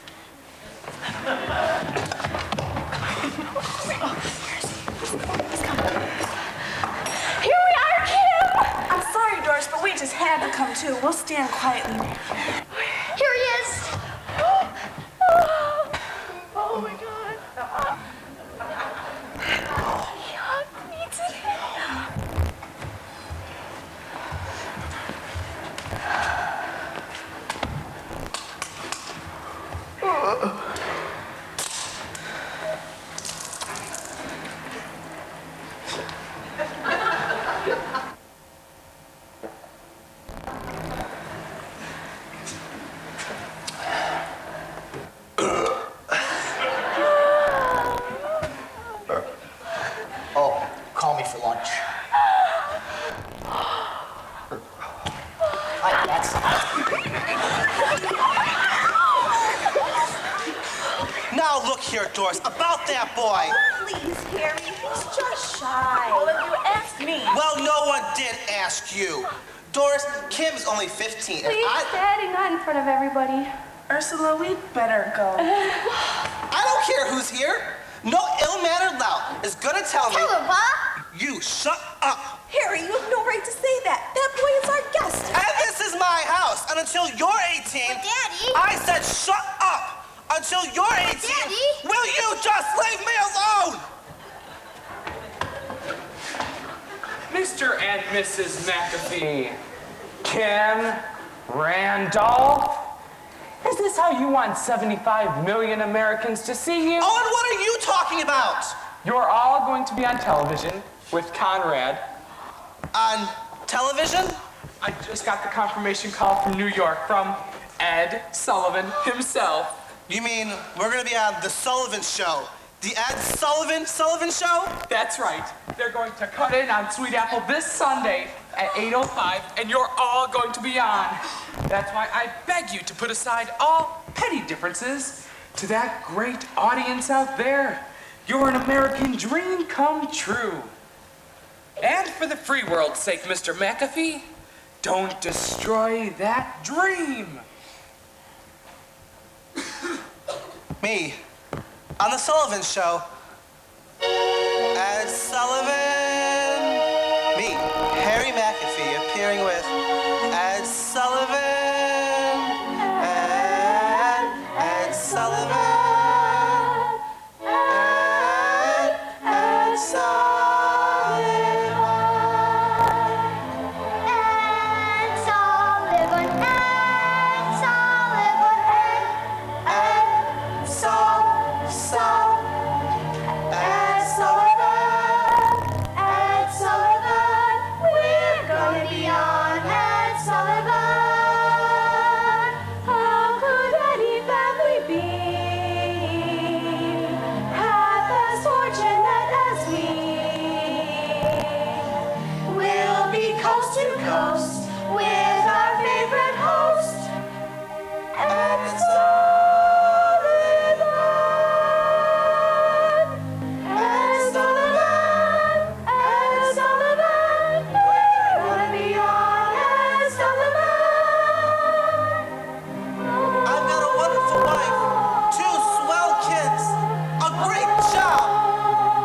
Here we are, Kim! I'm sorry, Doris, but we just had to come too. We'll stand quietly. Here he is. Oh my God. He hugged me today. Oh, call me for lunch. Hi, that's... Now look here, Doris, about that boy. Please, Harry, he's just shy. Well, if you ask me. Well, no one did ask you. Doris, Kim's only 15. And Please, Daddy, not in front of everybody. Ursula, we'd better go. I don't care who's here. No ill-mannered lout is gonna tell me. Tell him, Pa. You shut up. Harry, you have no right to say that. That boy is our guest. And this is my house. And until you're 18, But Daddy. I said shut up. Until you're 18, Daddy. will you just leave me alone? Mr. and Mrs. McAfee, Kim, Randolph, is this how you want 75 million Americans to see you? Oh, and what are you talking about? You're all going to be on television with Conrad. On television? I just got the confirmation call from New York from Ed Sullivan himself. You mean we're gonna be on The Sullivan Show? The Ed Sullivan Show? That's right. They're going to cut in on Sweet Apple this Sunday at 8:05, and you're all going to be on. That's why I beg you to put aside all petty differences to that great audience out there. You're an American dream come true. And for the free world's sake, Mr. McAfee, don't destroy that dream. Me, on The Sullivan Show. Ed Sullivan. Me, Harry McAfee, appearing with Ed Sullivan. Ed Sullivan. Ed Sullivan. Ed Sullivan, Ed Sullivan, Ed Sullivan. Ed coast to coast with our favorite host. And Sullivan, and Sullivan, and Sullivan, we're gonna be on and Sullivan. I've got a wonderful wife, 2 swell kids, a great job,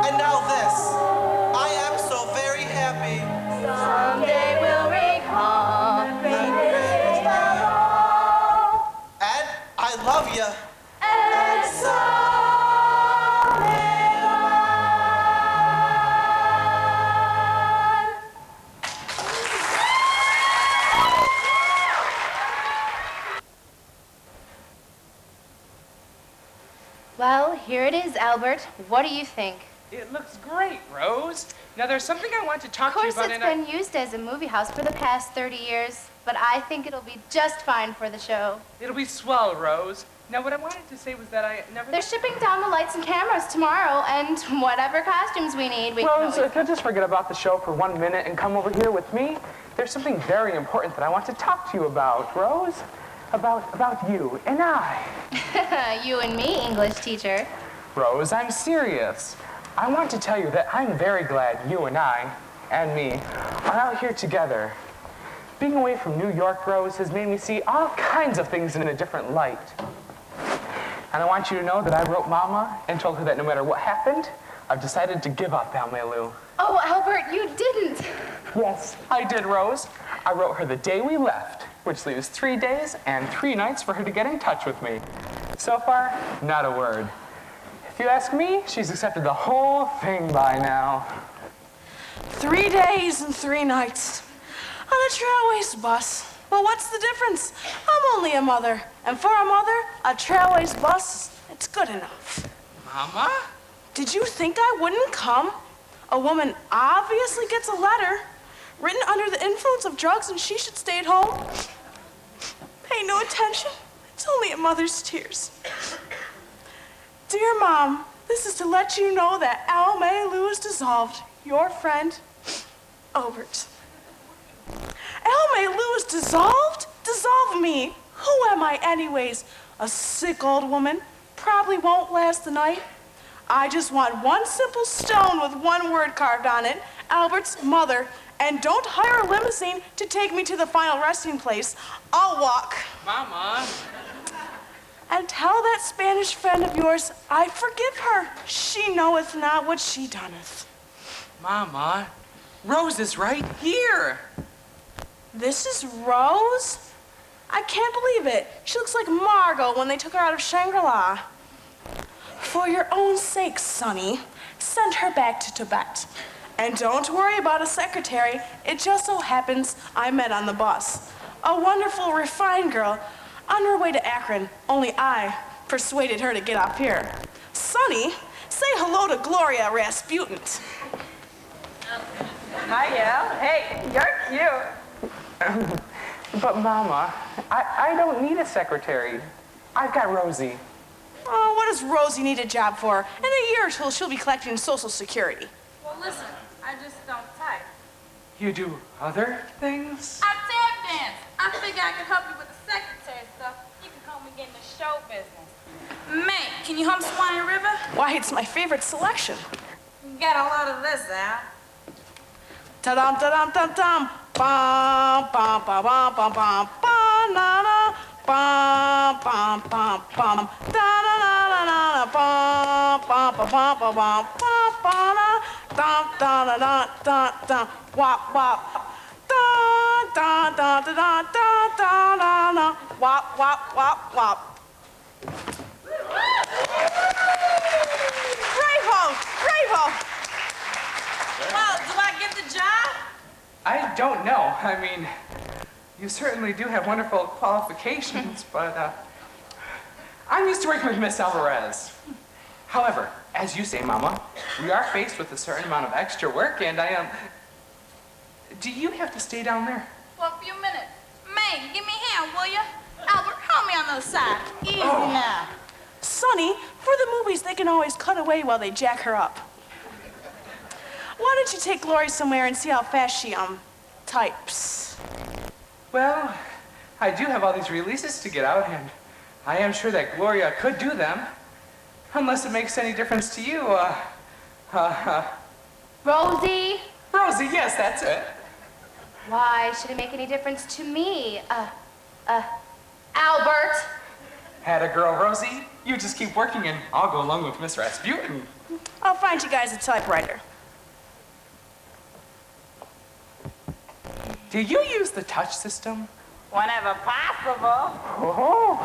and now this. I am so very happy. Someday we'll recall the greatest of all. And I love you. And Sullivan. Well, here it is, Albert. What do you think? It looks great, Rose. Now, there's something I want to Of talk to you course, about. it's been used as a movie house for the past 30 years, but I think it'll be just fine for the show. It'll be swell, Rose. Now, what I wanted to say was that I never... They're shipping down the lights and cameras tomorrow, and whatever costumes we need, we can Rose, always... if you'll just forget about the show for 1 minute and come over here with me, there's something very important that I want to talk to you about, Rose. About you and I. You and me, English teacher. Rose, I'm serious. I want to tell you that I'm very glad you and I, and me, are out here together. Being away from New York, Rose, has made me see all kinds of things in a different light. And I want you to know that I wrote Mama and told her that no matter what happened, I've decided to give up Almelu. Oh, Albert, you didn't. Yes, I did, Rose. I wrote her the day we left, which leaves 3 days and 3 nights for her to get in touch with me. So far, not a word. If you ask me, she's accepted the whole thing by now. 3 days and 3 nights on a Trailways bus. But what's the difference? I'm only a mother. And for a mother, a Trailways bus, it's good enough. Mama? Did you think I wouldn't come? A woman obviously gets a letter written under the influence of drugs and she should stay at home. Pay no attention. It's only a mother's tears. Dear Mom, this is to let you know that Almelu is dissolved. Your friend, Albert. Almelu is dissolved? Dissolve me. Who am I anyways? A sick old woman? Probably won't last the night. I just want one simple stone with one word carved on it, Albert's mother. And don't hire a limousine to take me to the final resting place. I'll walk. Mama. And tell that Spanish friend of yours, I forgive her. She knoweth not what she doneth. Mama, Rose is right here. This is Rose? I can't believe it. She looks like Margot when they took her out of Shangri-La. For your own sake, Sonny, send her back to Tibet. And don't worry about a secretary. It just so happens I met on the bus. A wonderful, refined girl on her way to Akron, only I persuaded her to get up here. Sonny, say hello to Gloria Rasputin. Hiya. Hey, you're cute. But Mama, I don't need a secretary. I've got Rosie. Oh, what does Rosie need a job for? In a year or two, she'll be collecting Social Security. Well, listen, I just don't type. You do other things? I tap dance. I figure I can help you with the secretary stuff. You can help me get in the show business. May, can you hum Swanee River? Why, it's my favorite selection. Get a load of this, Al. Ta-dum, ta-dum, ta-dum. Bum, bum, bum, bum, bum, bum, ba-na-na. Bum, bum, bum, bum. Da-na-na-na-na. Bum, bum, bum, bum, bum, bum. Ba-ba-na. Dum, da-na-na-da-da. Wop, wop. Da-da-da-da-da-da-da-da. Wop, wop, wop, wop. Bravo! Bravo! Well, do I get the job? I don't know. I mean, you certainly do have wonderful qualifications, but I'm used to working with Miss Alvarez. However, as you say, Mama, we are faced with a certain amount of extra work, and I am... Do you have to stay down there? For a few minutes. May, give me a hand, will you? Albert, help me on the other side. Easy now. Sonny, for the movies, they can always cut away while they jack her up. Why don't you take Lori somewhere and see how fast she, types. Well, I do have all these releases to get out, and I am sure that Gloria could do them. Unless it makes any difference to you, Rosie? Rosie, yes, that's it. Why should it make any difference to me? Albert? Had a girl, Rosie. You just keep working and I'll go along with Miss Rasputin. I'll find you guys a typewriter. Do you use the touch system? Whenever possible. Oh.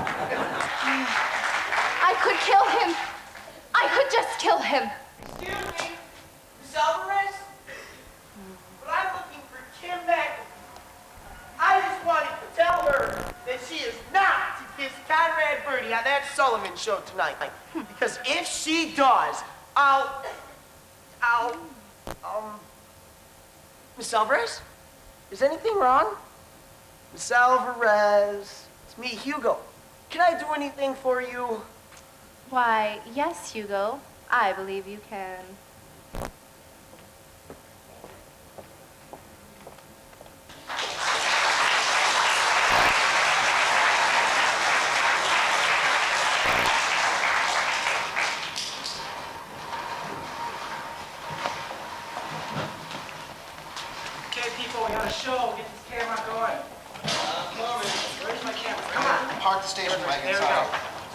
I could kill him. I could just kill him. Excuse me, Miss Alvarez? But I'm looking for Kim Mack. I just wanted to tell her that she is not to kiss Conrad Birdie on that Sullivan show tonight. Because if she does, Miss Alvarez? Is anything wrong? Miss Alvarez, it's me, Hugo. Can I do anything for you? Why, yes, Hugo. I believe you can. Okay, people, we got a show. Get this camera going. Where's my camera? Come on. Park the station wagon. There we go.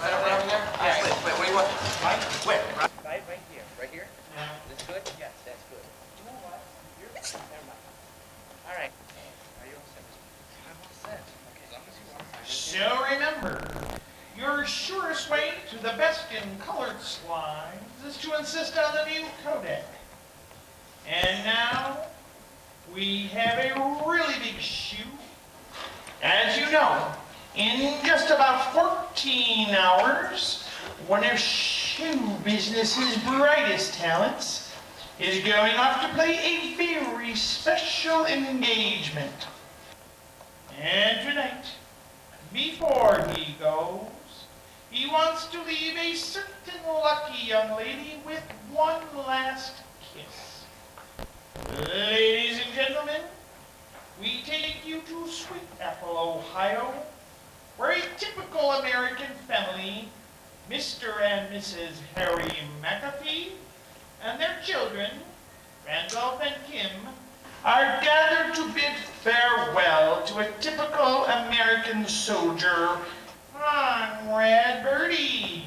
Right over there? Yes. Wait, what do you want? Where? Right here. Right here? Yeah. This good? Yes, that's good. You know what? Never mind. All right. Are you all set? I'm all set. Okay. As long as you want. So remember, your surest way to the best in colored slides is to insist on the new codec. And now, we have a really big shoe. As you know, in just about 14 hours, one of shoe business's brightest talents is going off to play a very special engagement. And tonight, before he goes, he wants to leave a certain lucky young lady with one last kiss. Ladies and gentlemen, we take you to Sweet Apple, Ohio, where a typical American family, Mr. and Mrs. Harry McAfee, and their children, Randolph and Kim, are gathered to bid farewell to a typical American soldier, Conrad Birdie.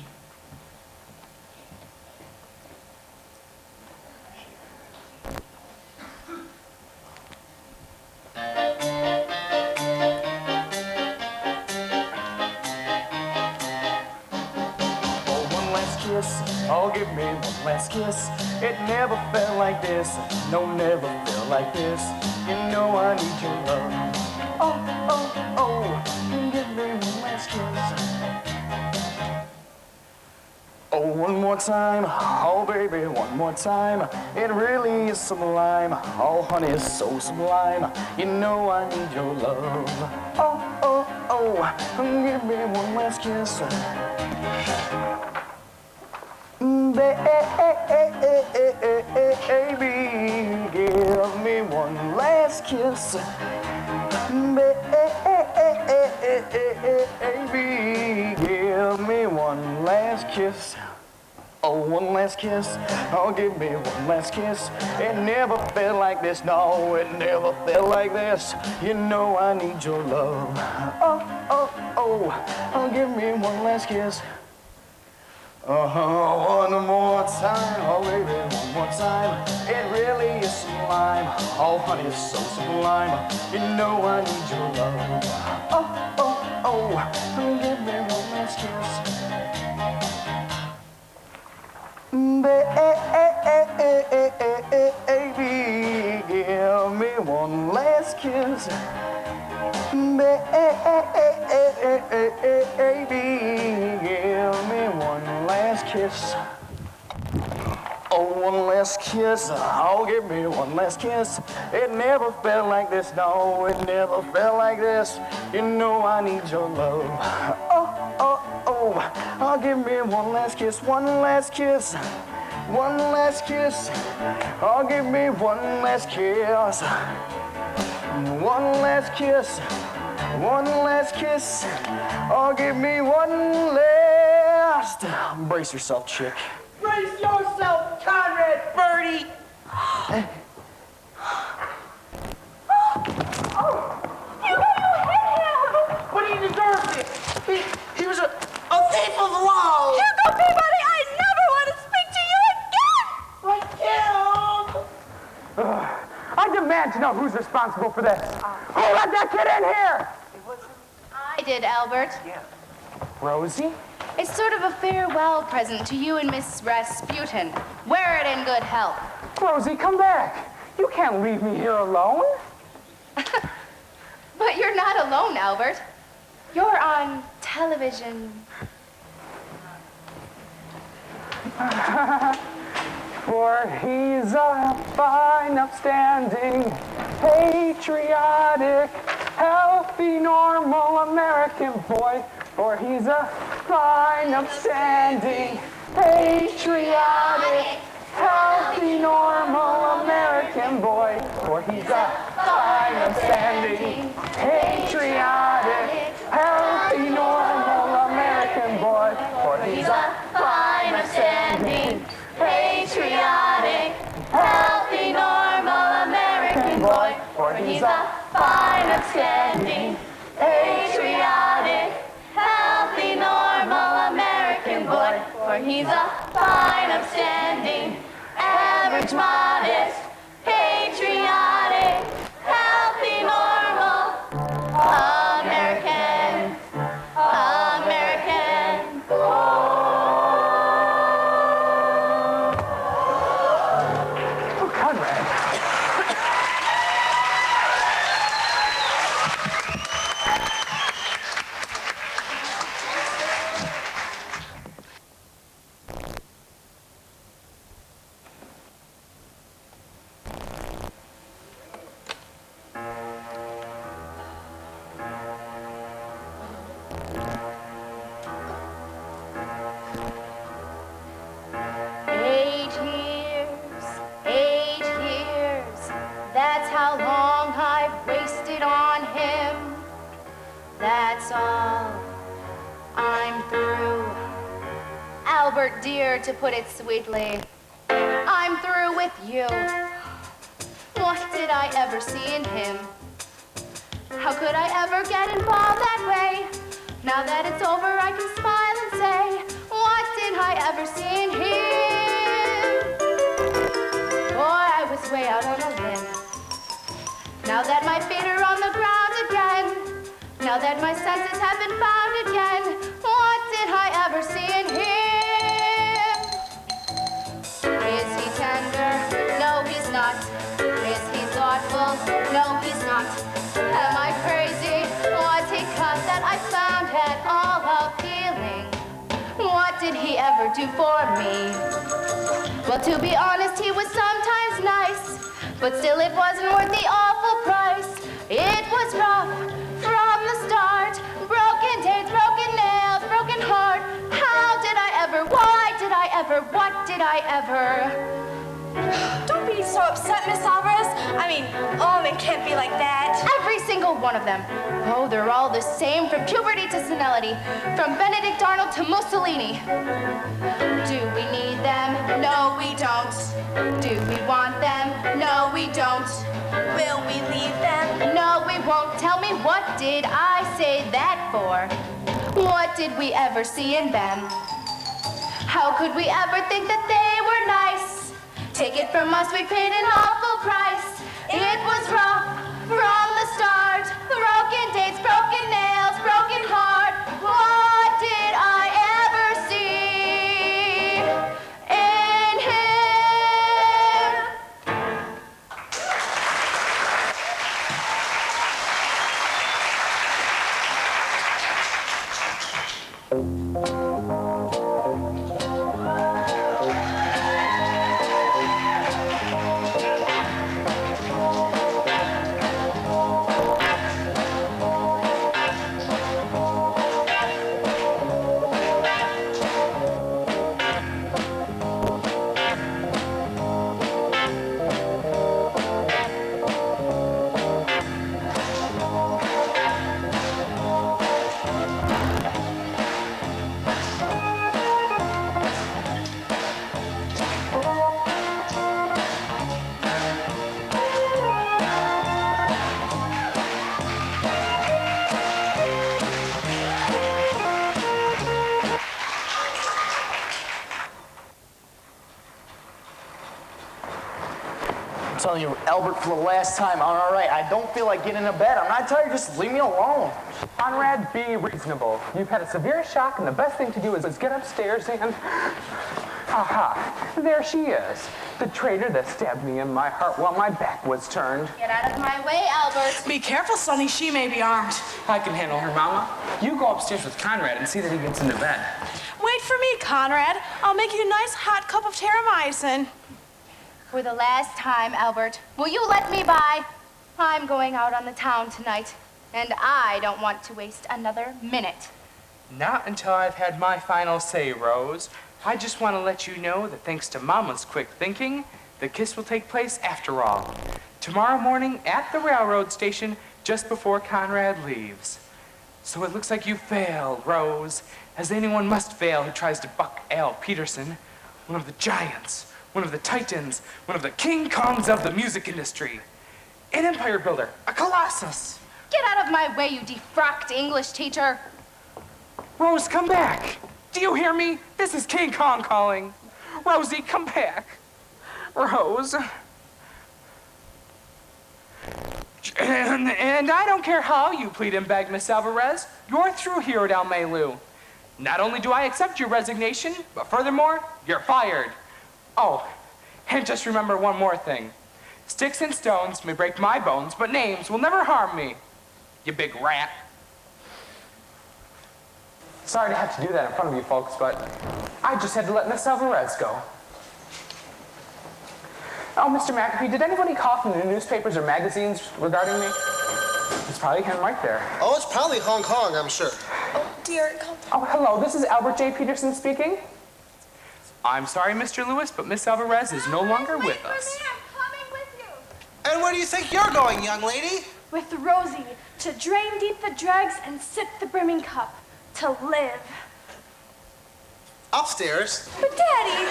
Oh, give me one last kiss. It never felt like this. No, never felt like this. You know I need your love. Oh, oh, oh, give me one last kiss. Oh, one more time. Oh, baby, one more time. It really is sublime. Oh, honey, it's so sublime. You know I need your love. Oh, oh, oh, give me one last kiss. Baby, give me one last kiss. Baby, give me one last kiss. Oh, one last kiss. Oh, give me one last kiss. It never felt like this. No, it never felt like this. You know I need your love. Oh, oh, oh. Oh, give me one last kiss. One more time, oh baby, one more time. It really is sublime. Oh honey, it's so sublime. You know I need your love. Oh, oh, oh, give me one last kiss. Baby, give me one last kiss. Baby, give me one last kiss. Oh, one last kiss. Oh, give me one last kiss. It never felt like this. No, it never felt like this. You know I need your love. Oh, oh, oh. Oh, give me one last kiss. One last kiss. One last kiss. Oh, give me one last kiss. One last kiss, one last kiss. Oh, give me one last. Brace yourself, chick. Brace yourself, Conrad Birdie. But he deserved it. He was a thief of love. Hugo Peabody, I never want to speak to you again! Like him. I demand to know who's responsible for this. Who let that kid in here? I did, Albert. Rosie? It's sort of a farewell present to you and Miss Rasputin. Wear it in good health. Rosie, come back. You can't leave me here alone. But you're not alone, Albert. You're on television. For he's a fine, upstanding, patriotic, healthy, normal American boy. For he's a fine, upstanding, patriotic, healthy, normal American boy. For he's a fine, upstanding, patriotic, healthy, normal American boy. For he's a fine, upstanding, patriotic, healthy, normal American boy. For he's a fine, upstanding, patriotic, healthy, normal American boy. For he's a fine, upstanding, average, modest, patriotic, healthy, normal American boy. Oh, Conrad. That's how long I've wasted on him. That's all. I'm through. Albert dear, to put it sweetly, I'm through with you. What did I ever see in him? How could I ever get involved that way? Now that it's over, I can smile and say, what did I ever see in him? Boy, I was way out on a limb. Now that my feet are on the ground again, now that my senses have been found again, what did I ever see in him? Is he tender? No, he's not. Is he thoughtful? No, he's not. Am I crazy? Was he cut that I found had all of feeling? What did he ever do for me? Well, to be honest, he was sometimes nice, but still it wasn't worth the awful price. It was rough from the start. Broken days, broken nails, broken heart. How did I ever? Why did I ever? What did I ever? Don't be so upset, Miss Alvarez. I mean, all men can't be like that. Every single one of them. Oh, they're all the same, from puberty to senility, from Benedict Arnold to Mussolini. Do we need them? No, we don't. Do we want them? No, we don't. Will we leave them? No, we won't. Tell me, what did I say that for? What did we ever see in them? How could we ever think that they were nice? Take it from us, we paid an awful price. It was rough from the start. Broken dates, broken nails, broken heart. What did I ever see in him? telling you, Albert, for the last time, I'm all right. I don't feel like getting into bed. I'm not tired. Just leave me alone. Conrad, be reasonable. You've had a severe shock, and the best thing to do is get upstairs and... Aha, there she is. The traitor that stabbed me in my heart while my back was turned. Get out of my way, Albert. Be careful, Sonny. She may be armed. I can handle her, Mama. You go upstairs with Conrad and see that he gets into bed. Wait for me, Conrad. I'll make you a nice hot cup of terramycin. For the last time, Albert, will you let me by? I'm going out on the town tonight, and I don't want to waste another minute. Not until I've had my final say, Rose. I just want to let you know that thanks to Mama's quick thinking, the kiss will take place after all. Tomorrow morning at the railroad station, just before Conrad leaves. So it looks like you failed, Rose, as anyone must fail who tries to buck Al Peterson, one of the giants, one of the titans, one of the King Kongs of the music industry. An empire builder, a colossus. Get out of my way, you defrocked English teacher. Rose, come back. Do you hear me? This is King Kong calling. Rosie, come back. Rose. And I don't care how you plead and beg, Miss Alvarez. You're through here at El Melu. Not only do I accept your resignation, but furthermore, you're fired. Oh, and just remember one more thing. Sticks and stones may break my bones, but names will never harm me. You big rat. Sorry to have to do that in front of you folks, but I just had to let Miss Alvarez go. Oh, Mr. McAfee, did anybody call from the newspapers or magazines regarding me? It's probably him right there. Oh, it's probably Hong Kong, I'm sure. Oh, dear. Oh, hello, this is Albert J. Peterson speaking. I'm sorry, Mr. Lewis, but Miss Alvarez is no longer with us. I'm coming with you. And where do you think you're going, young lady? With Rosie, to drain deep the dregs and sip the brimming cup, to live. Upstairs? But Daddy!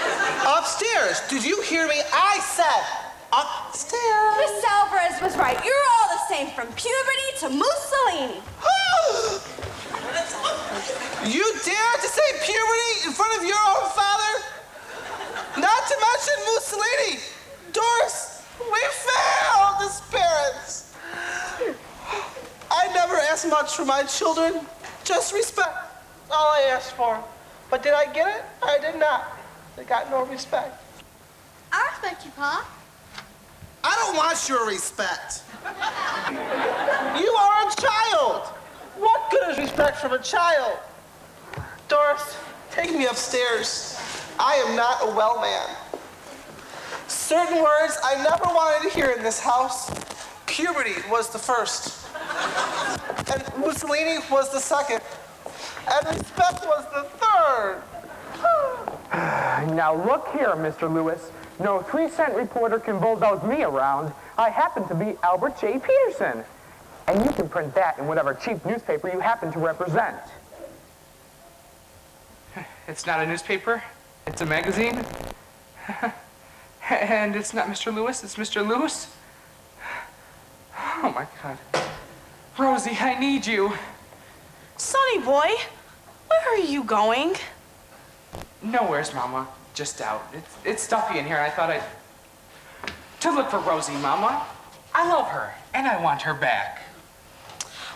Upstairs! Did you hear me? I said upstairs! Miss Alvarez was right. You're all the same, from puberty to Mussolini. You dare to say puberty in front of your own father? Not to mention Mussolini! Doris, we failed as parents! I never asked much for my children. Just respect. All I asked for. But did I get it? I did not. They got no respect. I respect you, Pa. I don't want your respect. You are a child. What good is respect from a child? Doris, take me upstairs. I am not a well man. Certain words I never wanted to hear in this house. Puberty was the first. And Mussolini was the second. And respect was the third. Now look here, Mr. Lewis. No 3-cent reporter can bulldoze me around. I happen to be Albert J. Peterson. And you can print that in whatever cheap newspaper you happen to represent. It's not a newspaper. It's a magazine. And it's not Mr. Lewis, it's Mr. Lewis. Oh my God. Rosie, I need you. Sonny boy, where are you going? Nowhere's, Mama. Just out. It's stuffy in here, and I thought to look for Rosie, Mama. I love her, and I want her back.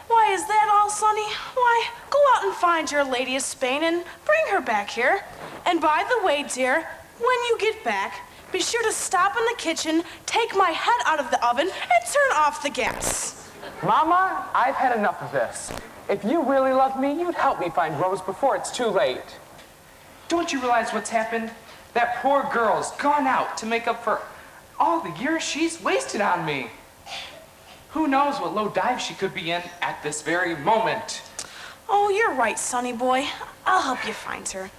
Why, is that all, Sonny? Why, go out and find your Lady of Spain and bring her back here. And by the way, dear, when you get back, be sure to stop in the kitchen, take my head out of the oven, and turn off the gas. Mama, I've had enough of this. If you really love me, you'd help me find Rose before it's too late. Don't you realize what's happened? That poor girl's gone out to make up for all the years she's wasted on me. Who knows what low dive she could be in at this very moment. Oh, you're right, Sonny boy. I'll help you find her.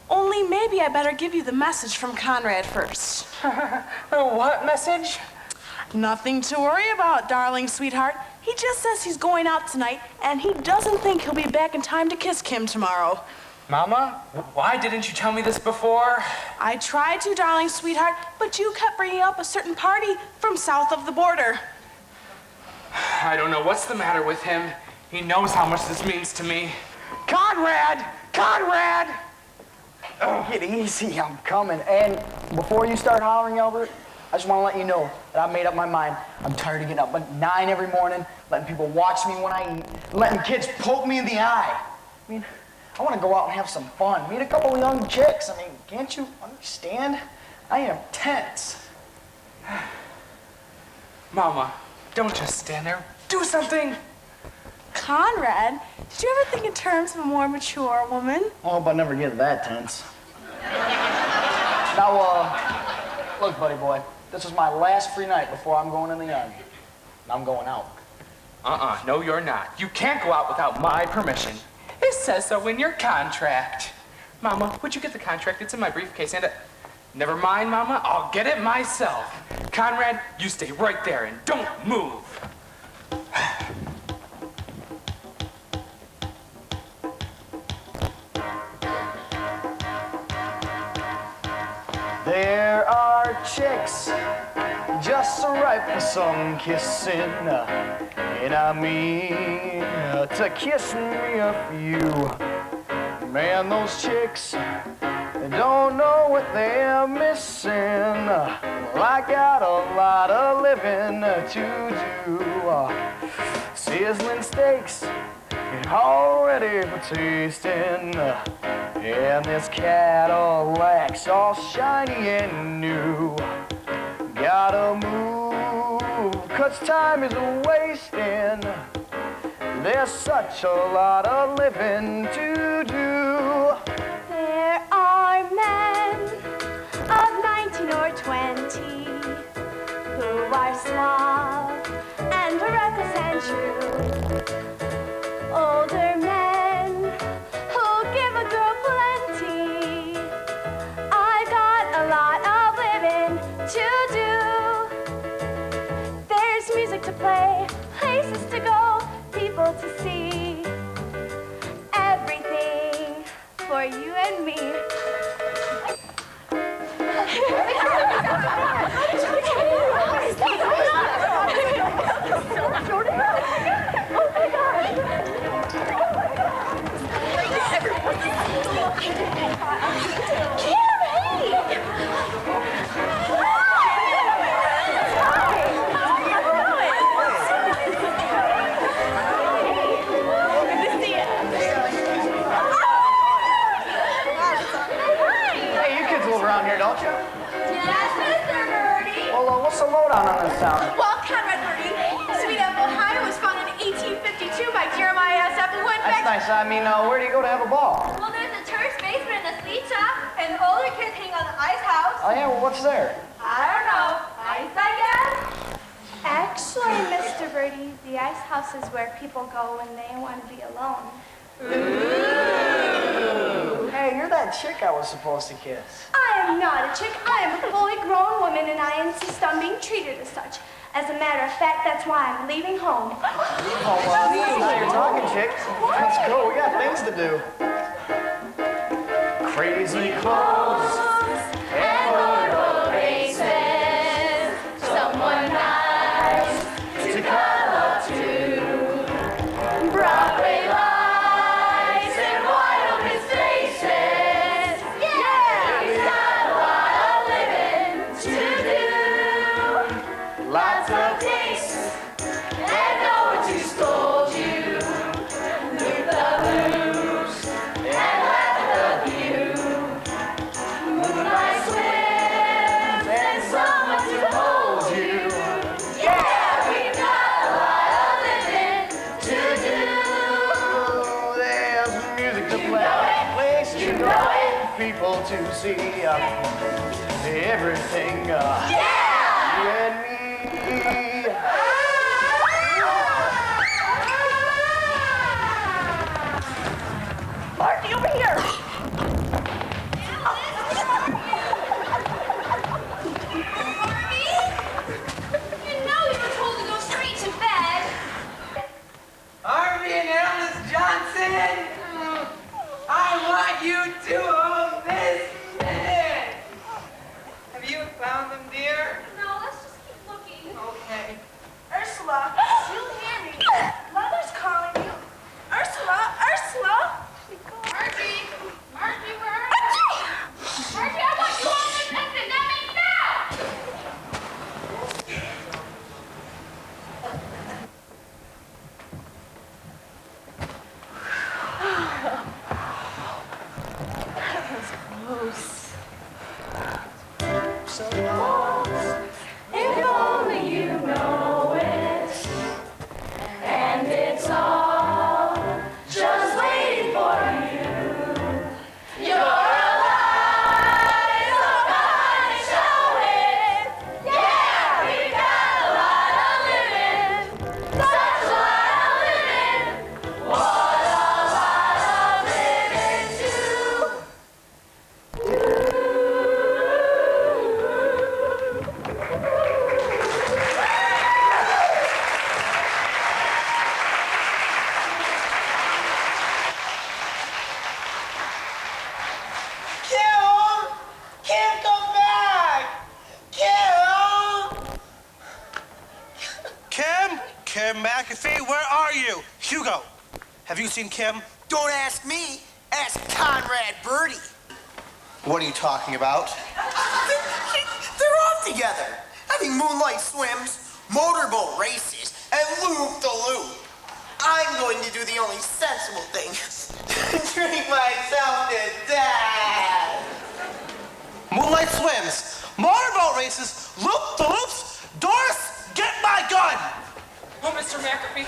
Only maybe I better give you the message from Conrad first. What message? Nothing to worry about, darling sweetheart. He just says he's going out tonight, and he doesn't think he'll be back in time to kiss Kim tomorrow. Mama, why didn't you tell me this before? I tried to, darling sweetheart, but you kept bringing up a certain party from south of the border. I don't know what's the matter with him. He knows how much this means to me. Conrad! Conrad! Oh, get easy, I'm coming. And before you start hollering, Albert, I just want to let you know that I made up my mind. I'm tired of getting up at 9 every morning, letting people watch me when I eat, letting kids poke me in the eye. I mean, I want to go out and have some fun, meet a couple of young chicks. I mean, can't you understand? I am tense. Mama, don't just stand there. Do something. Conrad, did you ever think in terms of a more mature woman? I hope I never get that tense. Now, look, buddy boy, this is my last free night before I'm going in the army. And I'm going out. No, you're not. You can't go out without my permission. It says so in your contract. Mama, would you get the contract? It's in my briefcase and Never mind, Mama, I'll get it myself. Conrad, you stay right there and don't move. There are chicks just so ripe for some kissing, and I mean to kiss me a few. Man, those chicks, they don't know what they're missing. Well, I got a lot of living to do. Sizzling steaks, all ready for tasting. And this Cadillac's all shiny and new. Gotta move, 'cause time is wasting. There's such a lot of living to do. There are men of 19 or 20 who are suave and reckless and true. Older men who give a girl plenty. I got a lot of living to do. There's music to play, places to go, people to see. Everything for you and me. Hey, you kids live around here, don't you? Yes, Mr. Birdie. Well, what's the lowdown on this town? Well, Conrad Birdie, Sweet Apple High was founded in 1852 by Jeremiah S. Applewood. That's nice. I mean, where do you go to have a ball? Well, there's a church basement and a sleep shop, and the older kids hang on the ice house. Oh, yeah, well, what's there? I don't know. Ice, I guess? Actually, Mr. Birdie, the ice house is where people go when they want to be alone. Hey, you're that chick I was supposed to kiss. I am not a chick. I am a fully grown woman, and I insist on being treated as such. As a matter of fact, that's why I'm leaving home. Oh, well, now you're talking, chick. Let's go. We got things to do. Crazy clothes and motor races. Someone nice to cuddle up to. Broadway lights and wide open spaces. Yeah, he's got a lot of living to do. Lots of tastes and nowhere to scold you. Loop the loops and laugh at the view. Moonlight swims and someone to hold you. Yeah, we've got a lot of living to do. There's music to play, place to go, people to see. Everything. Yeah! You and me. Marty, over here! You know you were told to go straight to bed. Harvey and Alice Johnson, I want you to own this minute. Have you found them, dear? Kim McAfee, where are you? Hugo, have you seen Kim? Don't ask me. Ask Conrad Birdie. What are you talking about? They're off together, having moonlight swims, motorboat races, and loop-the-loop. I'm going to do the only sensible thing. Drink myself to death. Moonlight swims, motorboat races, loop-the-loops. Doris, get my gun! Oh, Mr. McAfee,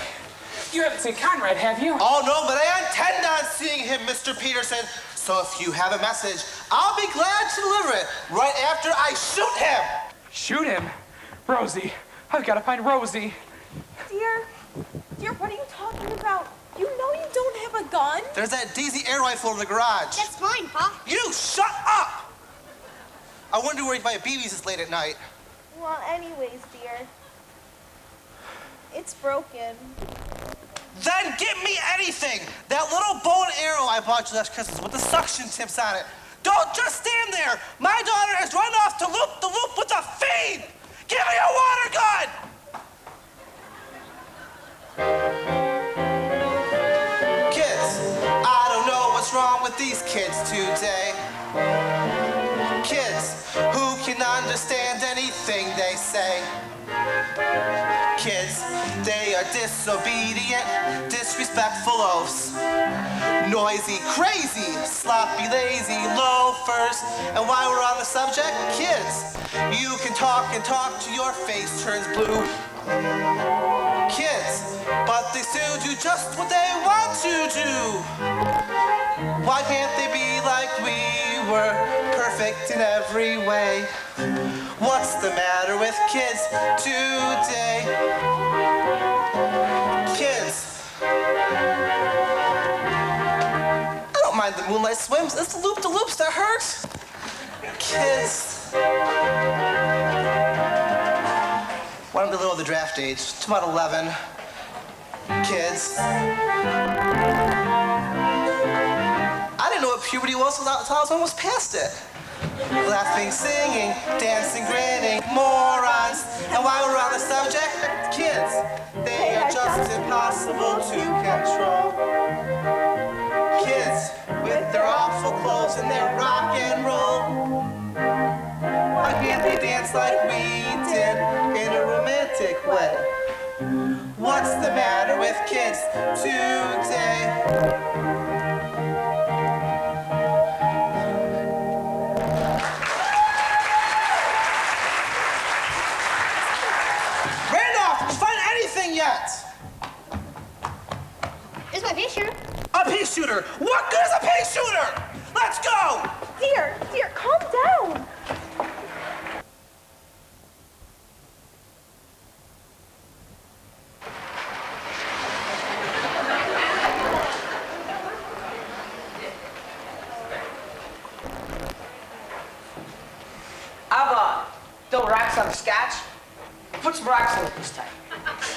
you haven't seen Conrad, have you? Oh, no, but I intend on seeing him, Mr. Peterson. So if you have a message, I'll be glad to deliver it right after I shoot him. Shoot him? Rosie, I've got to find Rosie. Dear, what are you talking about? You know you don't have a gun. There's that Daisy air rifle in the garage. That's mine, Pa. You shut up! I wonder where you buy BBs this late at night. Well, anyways, dear, it's broken. Then give me anything! That little bow and arrow I bought you last Christmas with the suction tips on it. Don't just stand there! My daughter has run off to loop the loop with a fiend! Give me a water gun! Kids, I don't know what's wrong with these kids today. Kids who can understand anything they say. Kids, they are disobedient, disrespectful oafs. Noisy, crazy, sloppy, lazy, loafers. And while we're on the subject, kids, you can talk and talk till your face turns blue. Kids, but they still do just what they want to do. Why can't they be like we were, perfect in every way? What's the matter with kids today? Kids, I don't mind the moonlight swims. It's the loop-de-loops that hurt. Kids. When I'm below the draft age, to about 11. Kids. I didn't know what puberty was until I was almost past it. Laughing, singing, dancing, grinning, morons. And while we're on the subject, kids, they are just impossible to control. Kids, with their awful clothes and their rock and roll. Why can't they dance like we did in a romantic way? What's the matter with kids today? Yet. Is my pea shooter? A pea shooter? What good is a pea shooter? Let's go! Dear, calm down. I've throw rocks on the scotch. Put some rocks in it this time.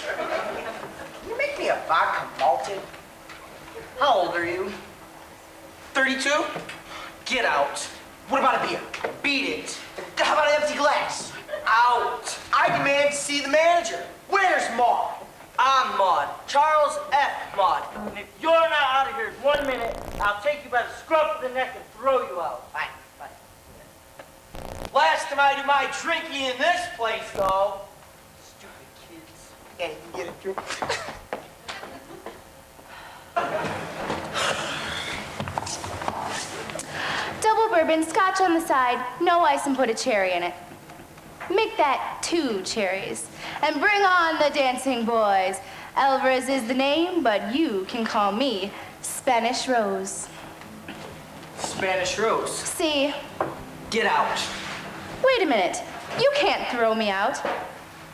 Can you make me a vodka malted? How old are you? 32? Get out. What about a beer? Beat it. How about an empty glass? Out. I demand to see the manager. Where's Maud? I'm Maud. Charles F. Maud. And if you're not out of here in 1 minute, I'll take you by the scruff of the neck and throw you out. Fine. Last time I do my drinking in this place, though. Stupid kids. Can't even get a drink. Double bourbon, scotch on the side, no ice, and put a cherry in it. Make that 2 cherries. And bring on the dancing boys. Alvarez is the name, but you can call me Spanish Rose. Spanish Rose. See? Get out. Wait a minute. You can't throw me out.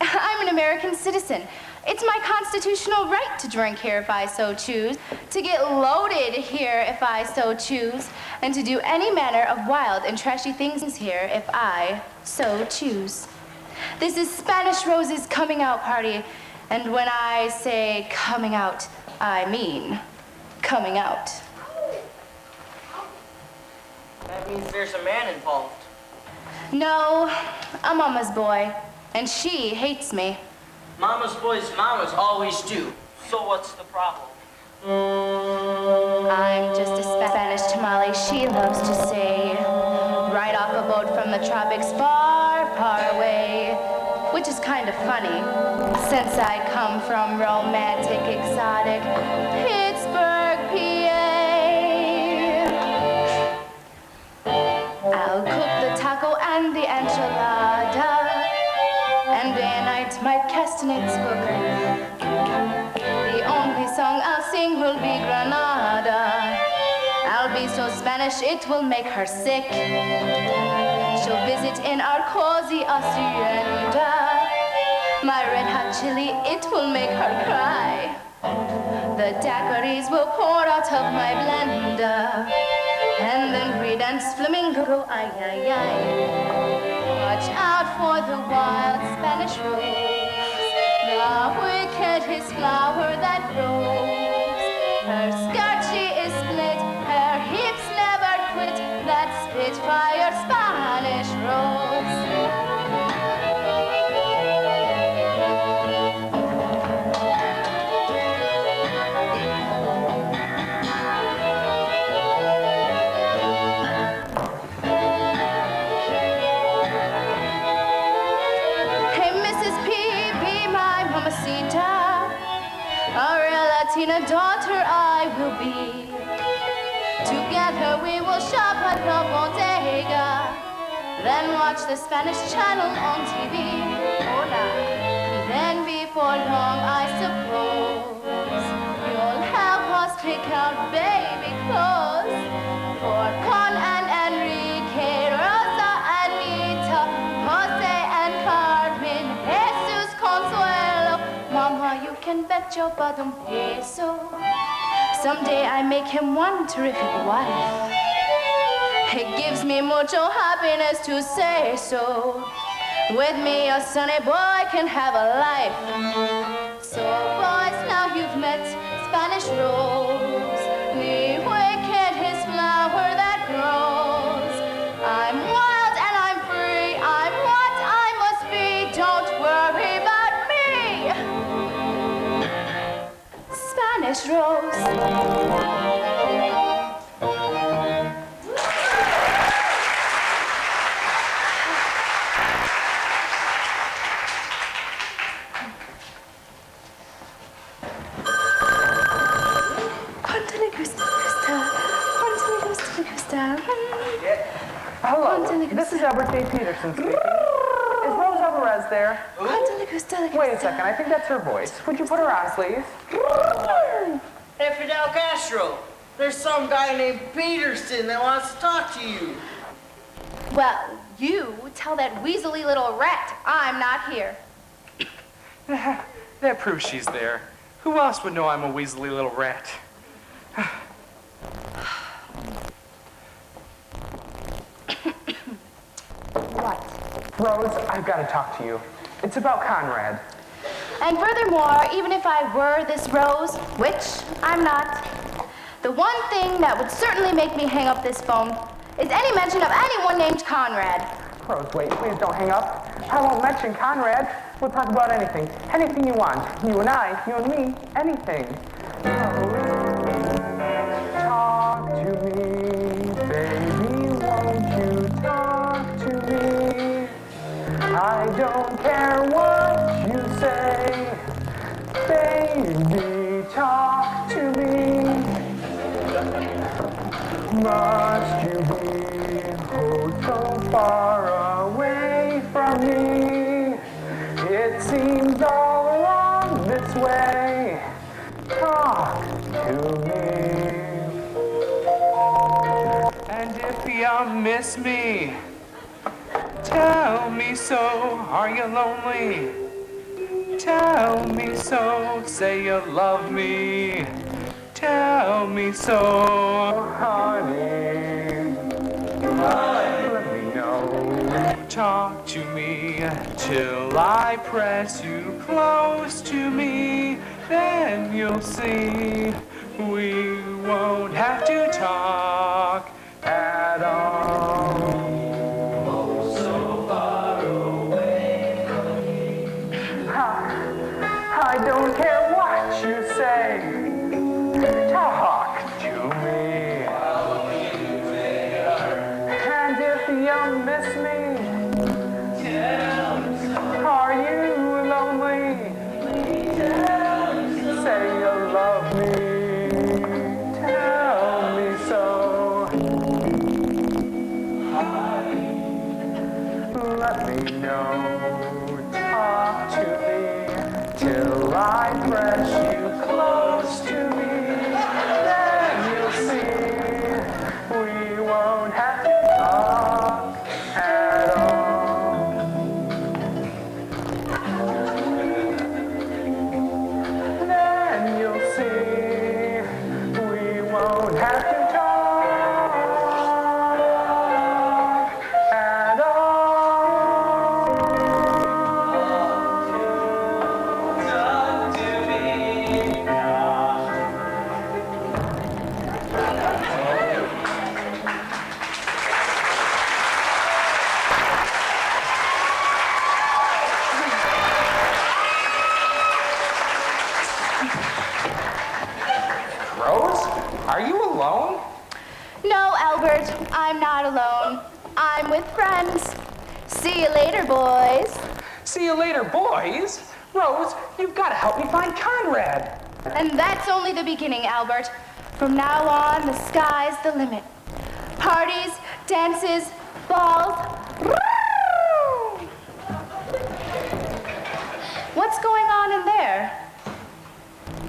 I'm an American citizen. It's my constitutional right to drink here if I so choose, to get loaded here if I so choose, and to do any manner of wild and trashy things here if I so choose. This is Spanish Rose's coming out party, and when I say coming out, I mean coming out. That means there's a man involved. No, I'm Mama's boy, and she hates me. Mama's boys' mamas always do. So what's the problem? I'm just a Spanish tamale, she loves to say. Right off a boat from the tropics far, far away. Which is kind of funny, since I come from romantic, exotic Pittsburgh, PA. I'll cook the taco and the enchilada, and day and night my castanets booker. The only song I'll sing will be Granada. I'll be so Spanish it will make her sick. She'll visit in our cozy hacienda. My red hot chili, it will make her cry. The daiquiris will pour out of my blender. And then we dance flamenco, ay, ay, ay. Watch out for the wild Spanish rose. The wickedest flower that grows. Her skirt, she is split, her hips never quit. That spitfire Spanish rose. Latina daughter I will be. Together we will shop at the bodega, then watch the Spanish channel on TV. Hola. Then before long I suppose you'll help us pick out baby clothes for Con and Enrique, Rosa and Mita, Jose and Carmen, Jesus Consuelo. Mama, you can bet your bottom peso someday I make him one terrific wife. It gives me mucho happiness to say so. With me, a sonny boy can have a life. So, boys, now you've met Spanish Rose, the wickedest flower that grows. I'm wild and I'm free. I'm what I must be. Don't worry about me. Spanish Rose. Hello, this is Albert J. Peterson speaking. Is Rose Alvarez there? Wait a second, I think that's her voice. Would you put her on, please? Hey, Fidel Castro, there's some guy named Peterson that wants to talk to you. Well, you tell that weaselly little rat I'm not here. That proves she's there. Who else would know I'm a weaselly little rat? What? Rose, I've got to talk to you. It's about Conrad. And furthermore, even if I were this Rose, which I'm not, the one thing that would certainly make me hang up this phone is any mention of anyone named Conrad. Rose, wait, please don't hang up. I won't mention Conrad. We'll talk about anything. Anything you want. You and I, you and me, anything. Talk to me, baby, won't you talk to me? I don't care what you say, baby, talk to me. Must you be oh so far away from me? It seems all along this way. Talk to me. And if you miss me, tell me so. Are you lonely? Tell me so. Say you love me. Tell me so, honey. Let me know. Talk to me till I press you close to me. Then you'll see we won't have to talk at all. Oh, so far away from me. I don't care what you say. Talk to me. And if you miss me, are you lonely? Say you love me. Tell me so. Let me know. Talk to me till I press you close to me. Then you'll see we won't have to talk at all. Then you'll see we won't have to talk at all. Rose, are you alone? No, Albert, I'm not alone. I'm with friends. See you later, boys. See you later, boys. Rose, you've got to help me find Conrad. And that's only the beginning, Albert. From now on, the sky's the limit. Parties, dances, balls. Woo! What's going on in there?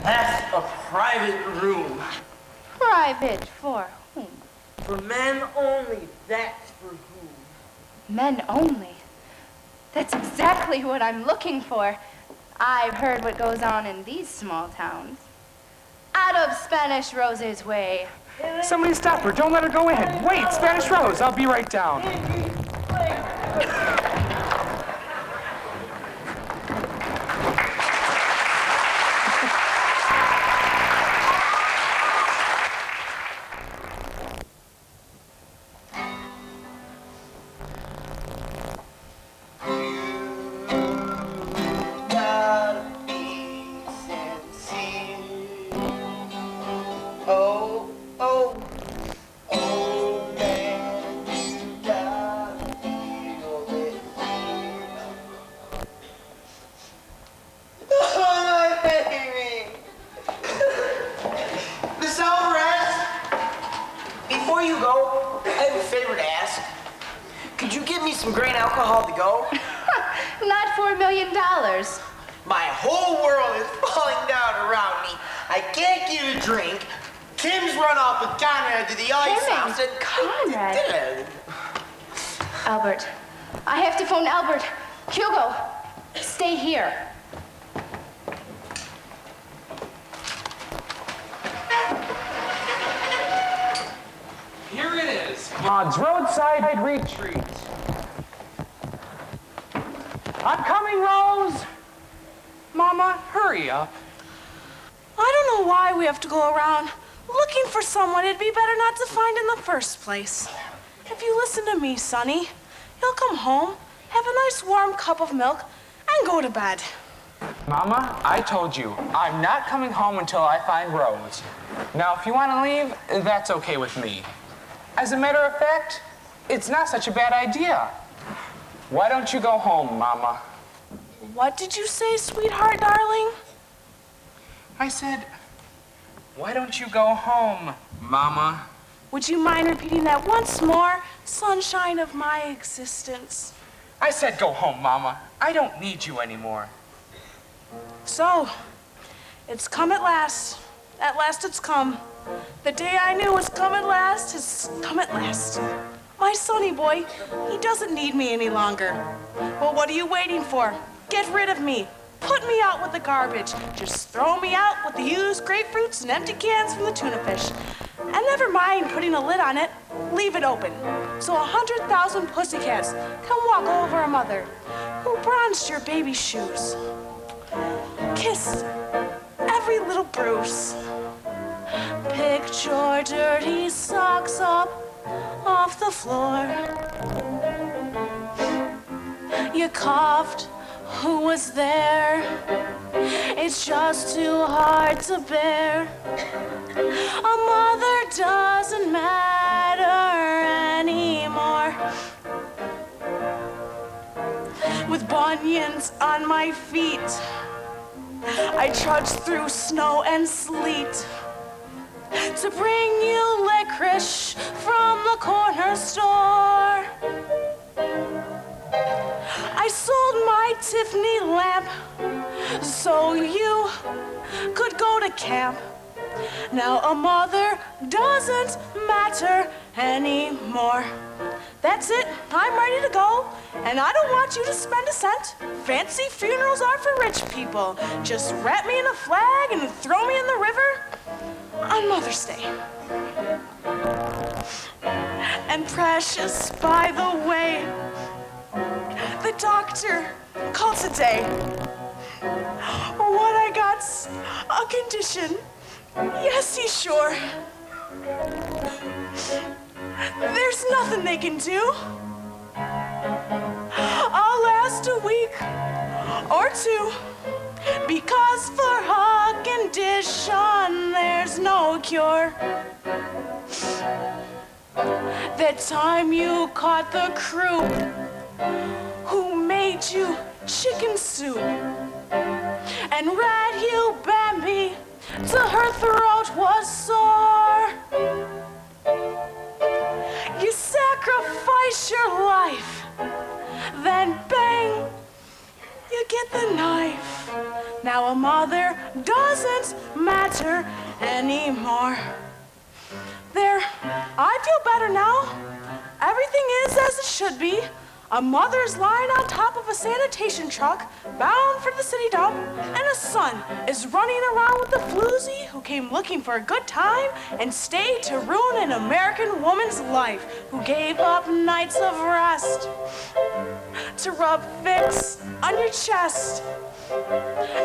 That's a private room. Private for whom? For men only, that's for whom? Men only. That's exactly what I'm looking for. I've heard what goes on in these small towns. Out of Spanish Rose's way. Somebody stop her. Don't let her go in. Wait, Spanish Rose. I'll be right down. Gotta be sincere. Oh, oh, oh, man, you gotta feel it. Oh, my baby. Miss Alvarez, before you go, I have a favor to ask. Could you give me some grain alcohol to go? Not $4 million. My whole world is falling down around me. I can't get a drink. Tim's run off with Conrad to the ice house. And Conrad? Albert. I have to phone Albert. Hugo, stay here. Here it is. Maud's roadside retreat. I'm coming, Rose. Mama, hurry up. I don't know why we have to go around looking for someone it'd be better not to find in the first place. If you listen to me, Sonny, you'll come home, have a nice warm cup of milk, and go to bed. Mama, I told you, I'm not coming home until I find Rose. Now, if you want to leave, that's okay with me. As a matter of fact, it's not such a bad idea. Why don't you go home, Mama? What did you say, sweetheart, darling? I said, why don't you go home, Mama? Would you mind repeating that once more, sunshine of my existence? I said go home, Mama. I don't need you anymore. So, it's come at last. At last it's come. The day I knew was come at last has come at last. My sonny boy, he doesn't need me any longer. Well, what are you waiting for? Get rid of me. Put me out with the garbage. Just throw me out with the used grapefruits and empty cans from the tuna fish. And never mind putting a lid on it. Leave it open. So 100,000 pussycats can walk over a mother who bronzed your baby shoes. Kiss every little bruise. Picked your dirty socks up off the floor. You coughed, who was there? It's just too hard to bear. A mother doesn't matter anymore. With bunions on my feet, I trudge through snow and sleet to bring you licorice from the corner store. I sold my Tiffany lamp so you could go to camp. Now a mother doesn't matter anymore. That's it, I'm ready to go, and I don't want you to spend a cent. Fancy funerals are for rich people. Just wrap me in a flag and throw me in the river on Mother's Day. And precious, by the way, the doctor called today. What I got's a condition. Yes, he's sure. There's nothing they can do. I'll last a week or two, because for her condition there's no cure. That time you caught the crew who made you chicken soup and read you Bambi till her throat was sore. You sacrifice your life, then bang, you get the knife. Now a mother doesn't matter anymore. There, I feel better now. Everything is as it should be. A mother's lying on top of a sanitation truck, bound for the city dump, and a son is running around with a floozy who came looking for a good time and stayed to ruin an American woman's life, who gave up nights of rest to rub Vicks on your chest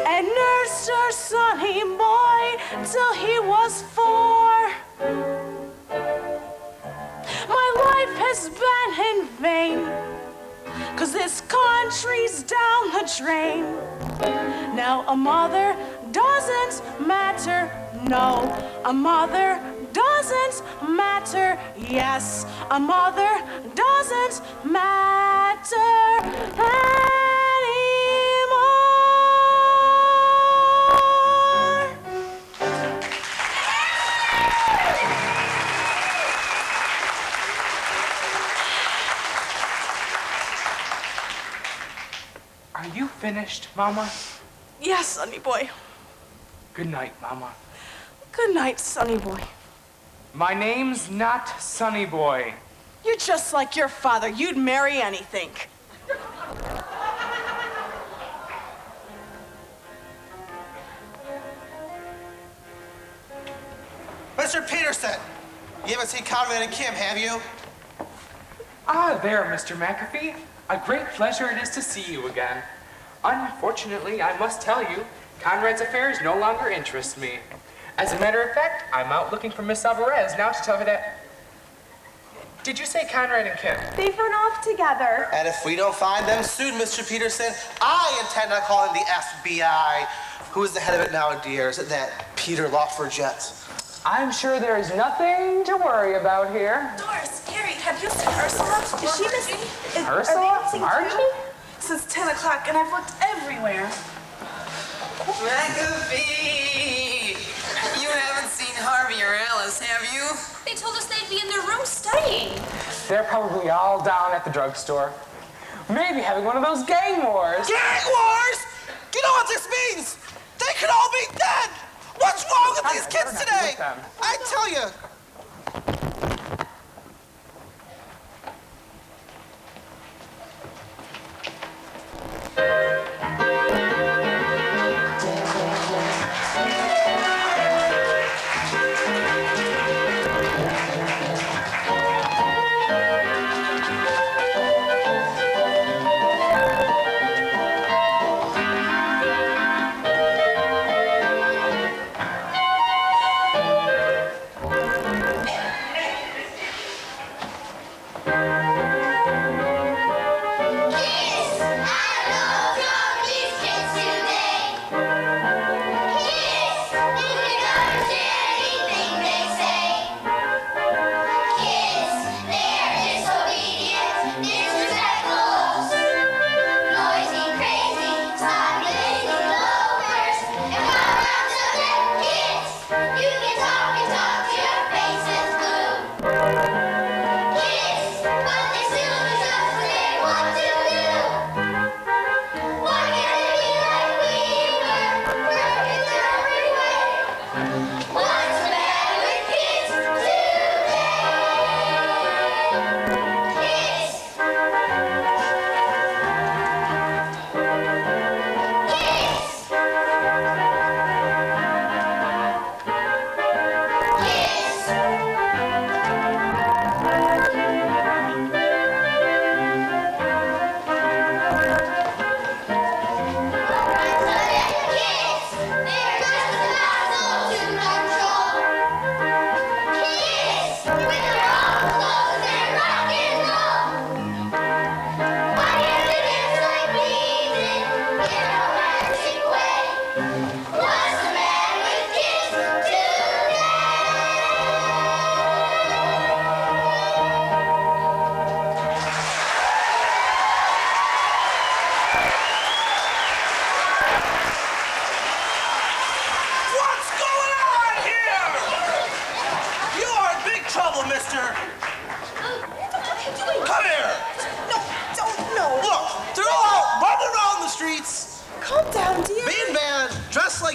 and nursed her sonny boy till he was 4. My life has been in vain, 'cause this country's down the drain. Now a mother doesn't matter, no. A mother doesn't matter, yes. A mother doesn't matter anymore. Are you finished, Mama? Yes, Sonny boy. Good night, Mama. Good night, Sonny boy. My name's not Sonny Boy. You're just like your father. You'd marry anything. Mr. Peterson, you haven't seen Conrad and Kim, have you? Ah, there, Mr. McAfee. A great pleasure it is to see you again. Unfortunately, I must tell you, Conrad's affairs no longer interest me. As a matter of fact, I'm out looking for Miss Alvarez now to tell her that... Did you say Conrad and Kim? They've run off together. And if we don't find them soon, Mr. Peterson, I intend on calling the FBI. Who is the head of it now, dear? Is it that Peter Lawford-Jett? I'm sure there's nothing to worry about here. Doris, Carrie, have you seen Ursula? Is she missing? Ursula? Archie? Since 10 o'clock, and I've looked everywhere. McAfee! You haven't seen Harvey or Alice, have you? They told us they'd be in their room studying. They're probably all down at the drugstore. Maybe having one of those gang wars. Gang wars? You know what this means? They could all be dead! What's wrong with these kids today? I tell you.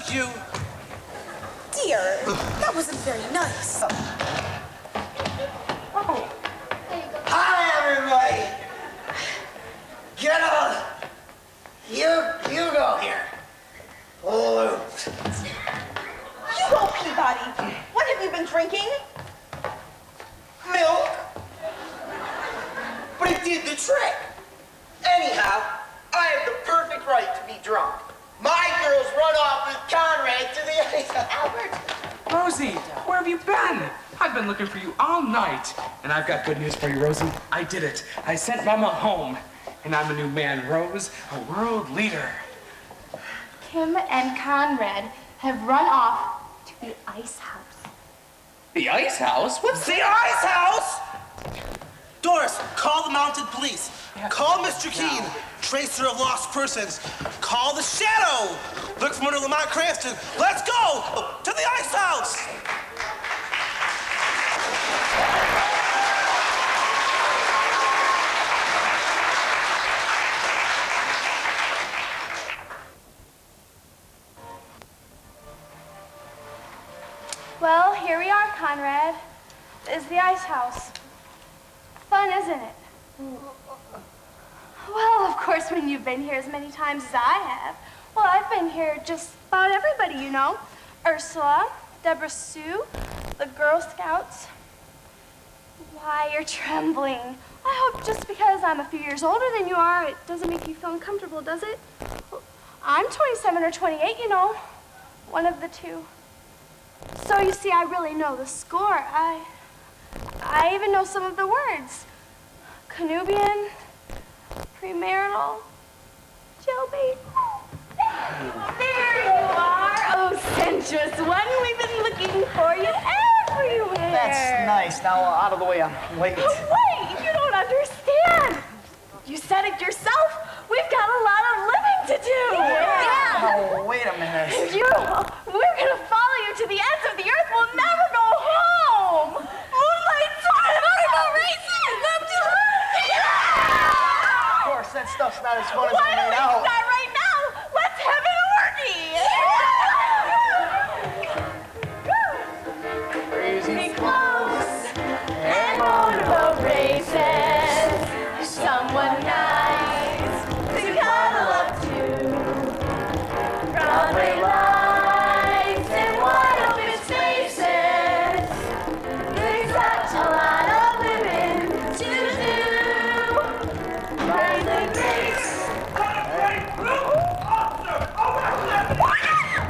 like you. Dear, that wasn't very nice. Hi, everybody. Get on. You go here. Looped. Hugo Peabody, what have you been drinking? Milk. But it did the trick. Anyhow, I have the perfect right to be drunk. My girls run off with Conrad to the ice. Albert! Rosie, where have you been? I've been looking for you all night. And I've got good news for you, Rosie. I did it. I sent Mama home. And I'm a new man, Rose, a world leader. Kim and Conrad have run off to the ice house. The ice house? What's the ice house? Doris, call the mounted police. Call Mr. Keene, tracer of lost persons. Call the Shadow. Look from under Lamont Cranston. Let's go to the ice house. Well, here we are, Conrad. This is the ice house. Fun, isn't it? Well, of course, when you've been here as many times as I have. Well, I've been here just about everybody, you know. Ursula, Deborah Sue, the Girl Scouts. Why, you're trembling. I hope just because I'm a few years older than you are, it doesn't make you feel uncomfortable, does it? Well, I'm 27 or 28, you know. One of the two. So you see, I really know the score. I even know some of the words. Connubian, premarital, jailbait. There you are. Oh, sensuous one. We've been looking for you everywhere. That's nice. Now, out of the way, I'm late. Wait, you don't understand. You said it yourself. We've got a lot of living to do. Yeah. Oh, wait a minute. We're going to follow you to the ends of the earth. We'll never go home. Moonlight motorcycle races. Of course, that stuff's not as fun as Why it don't made we out. start right now? Let's have an orgy. Crazy. Close and motorboat races. Someone nice to cuddle up to. Broadway lights and wide open spaces. There's such a lot of living to do. By the grace.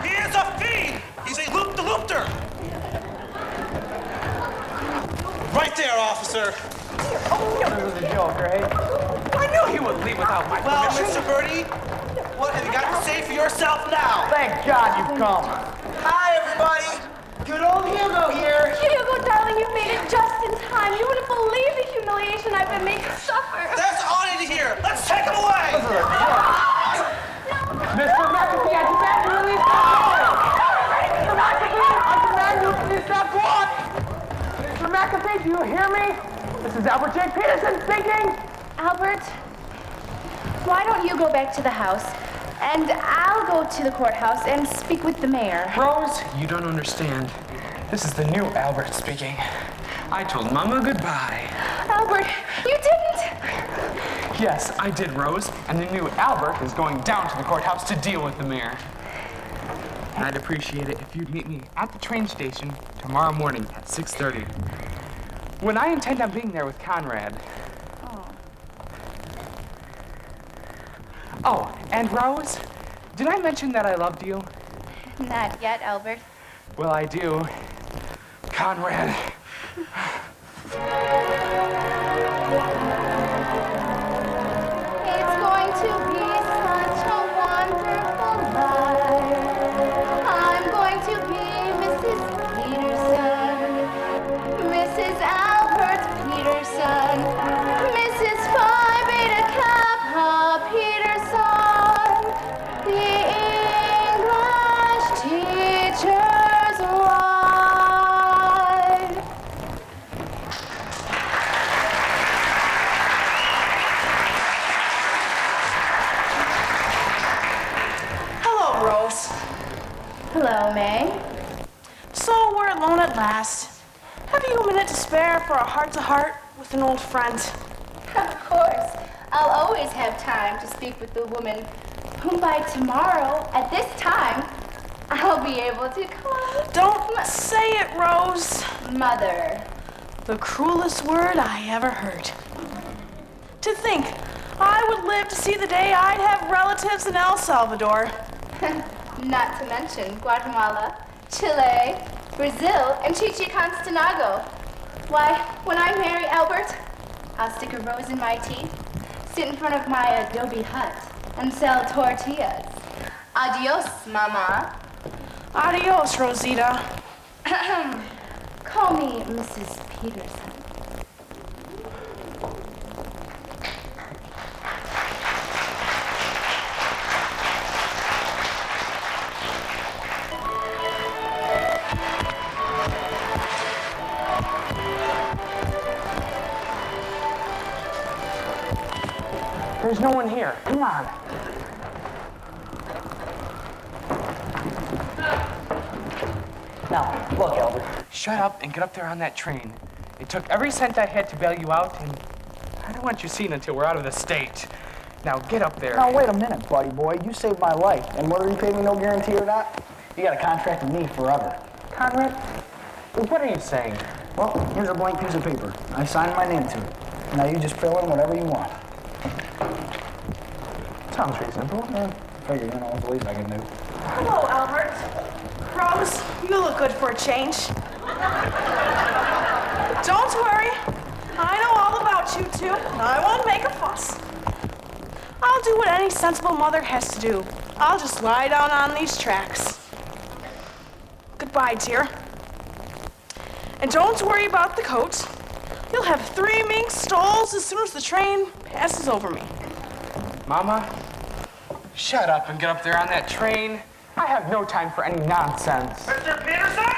He is a fiend. He's a loop-de-loopter. Right there, officer. This was a joke, right? I knew he would leave without my Well, permission. Mr. Birdie, what have you got to say for yourself now? Thank God you've come. Hi, everybody. Good old Hugo here. Hugo, darling, you made it just in time. You wouldn't believe the humiliation I've been made suffer. That's all I need to hear. Let's take him away. Mr. McAfee, I demand you release that boy! Mr. McAfee, I demand you release that boy! Mr. McAfee, do you hear me? This is Albert J. Peterson speaking! Albert, why don't you go back to the house, and I'll go to the courthouse and speak with the mayor. Rose, you don't understand. This is the new Albert speaking. I told Mama goodbye. Albert, you didn't! Yes, I did, Rose, and the new Albert is going down to the courthouse to deal with the mayor. And I'd appreciate it if you'd meet me at the train station tomorrow morning at 6:30. When I intend on being there with Conrad. Oh, and Rose, did I mention that I loved you? Not yet, Albert. Well, I do. Conrad. It's going to be such a wonderful life. I'm going to be Mrs. Peterson, Mrs. Albert Peterson, Mrs. Phi Beta Kappa Peterson, the English teacher's wife. Hello, May. So we're alone at last. Have you a minute to spare for a heart-to-heart with an old friend? Of course. I'll always have time to speak with the woman whom by tomorrow, at this time, I'll be able to call. Don't say it, Rose. Mother. The cruelest word I ever heard. To think, I would live to see the day I'd have relatives in El Salvador. Not to mention Guatemala, Chile, Brazil, and Chichiconstanago. Why, when I marry Albert, I'll stick a rose in my teeth, sit in front of my adobe hut, and sell tortillas. Adios, Mama. Adios, Rosita. Call me Mrs. Peterson. There's no one here. Come on. Now, look, Albert. Shut up and get up there on that train. It took every cent I had to bail you out, and I don't want you seen until we're out of the state. Now get up there. Now, wait a minute, buddy boy. You saved my life. And whether you pay me no guarantee or not, you got a contract with me forever. Conrad, what are you saying? Well, here's a blank piece of paper. I signed my name to it. Now you just fill in whatever you want. Sounds reasonable. Yeah, figure, it's the least I can do. Hello, Albert. Rose, you look good for a change. Don't worry. I know all about you two. I won't make a fuss. I'll do what any sensible mother has to do. I'll just lie down on these tracks. Goodbye, dear. And don't worry about the coat. You'll have 3 mink stoles as soon as the train passes over me. Mama, shut up and get up there on that train. I have no time for any nonsense. Mr. Peterson?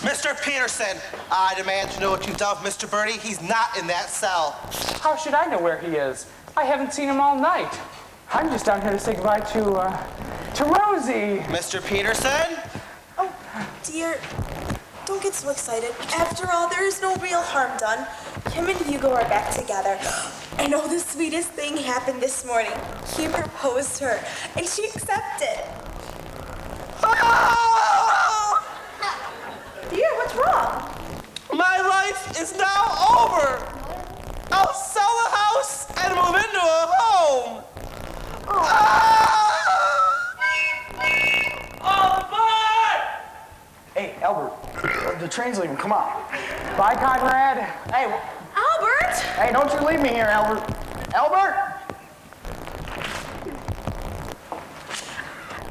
Mr. Peterson, I demand to know what you've done with Mr. Birdie. He's not in that cell. How should I know where he is? I haven't seen him all night. I'm just down here to say goodbye to Rosie. Mr. Peterson? Oh, dear. Don't get so excited. After all, there is no real harm done. Kim and Hugo are back together. I know the sweetest thing happened this morning. He proposed to her, and she accepted. Oh! Dear, what's wrong? My life is now over. I'll sell the house and move into a home. Hey, Albert, the train's leaving. Come on. Bye, Conrad. Hey, Albert! hey, don't you leave me here, Albert. Albert!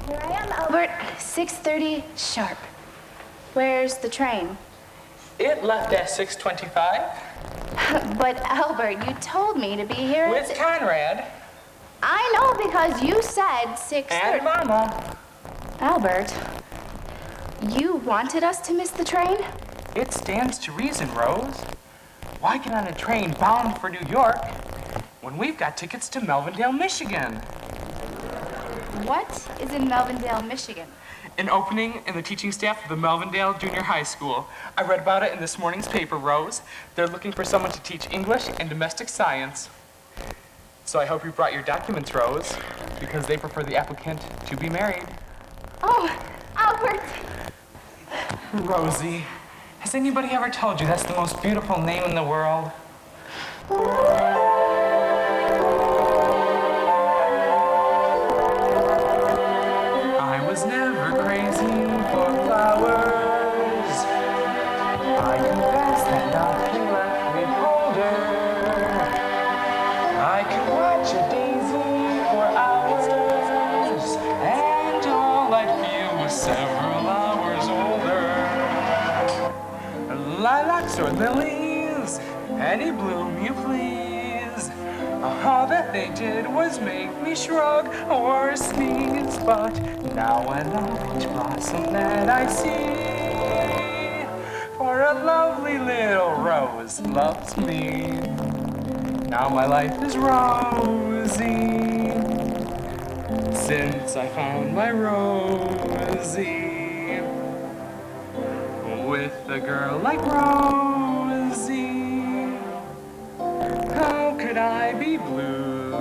Here I am, Albert. 6:30 sharp. Where's the train? It left at 6:25. But Albert, you told me to be here With Conrad. I know because you said 6:30. And Mama. Albert, you wanted us to miss the train? It stands to reason, Rose. Why get on a train bound for New York when we've got tickets to Melvindale, Michigan? What is in Melvindale, Michigan? An opening in the teaching staff of the Melvindale Junior High School. I read about it in this morning's paper, Rose. They're looking for someone to teach English and domestic science. So I hope you brought your documents, Rose, because they prefer the applicant to be married. Oh, Albert! Rosie, has anybody ever told you that's the most beautiful name in the world? I was never crazy for flowers. I confess that nothing left me colder. I could watch a daisy for hours, and all I'd feel was several hours older. Lilacs or lilies, any bloom you please. All that they did was make me shrug or sneeze. But now I love each blossom that I see, for a lovely little rose loves me. Now my life is rosy, since I found my Rosie. a girl like Rosie. How could I be blue?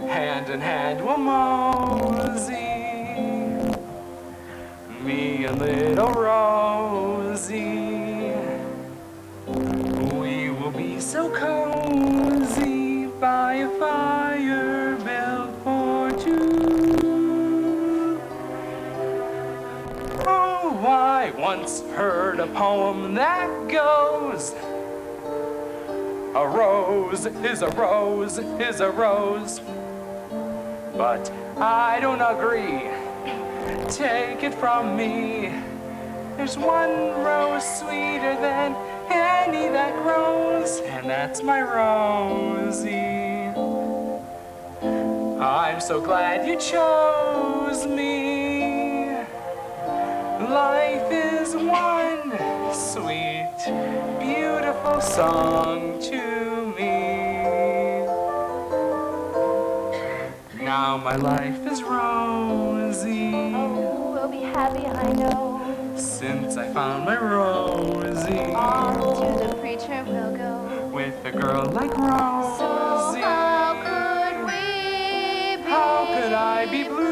Hand in hand we'll mosey, me and little Rosie. We will be so cozy by a fire built for two. Oh, I once heard a poem that goes, a rose is a rose is a rose. But I don't agree, take it from me. There's one rose sweeter than any that grows, and that's my Rosie. I'm so glad you chose me. Life is one sweet, beautiful song to me. Now my life is rosy. Oh, we'll be happy, I know. Since I found my Rosie. Off to the preacher we'll go. With a girl like Rosie. So how could we be? How could I be blue?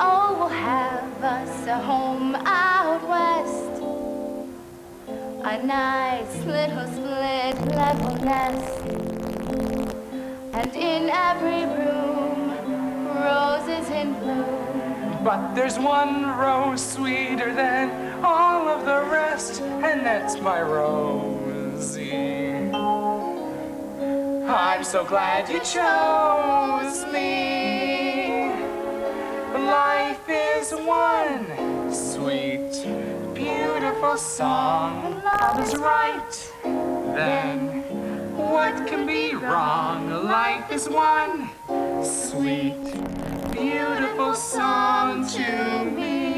Oh, we'll have us a home out west. A nice little split level nest. And in every room, roses in bloom. But there's one rose sweeter than all of the rest, and that's my Rosie. I'm so glad you chose me. Life is one sweet, beautiful song. And love is right. Then what can be wrong? Life is one sweet, beautiful song to me.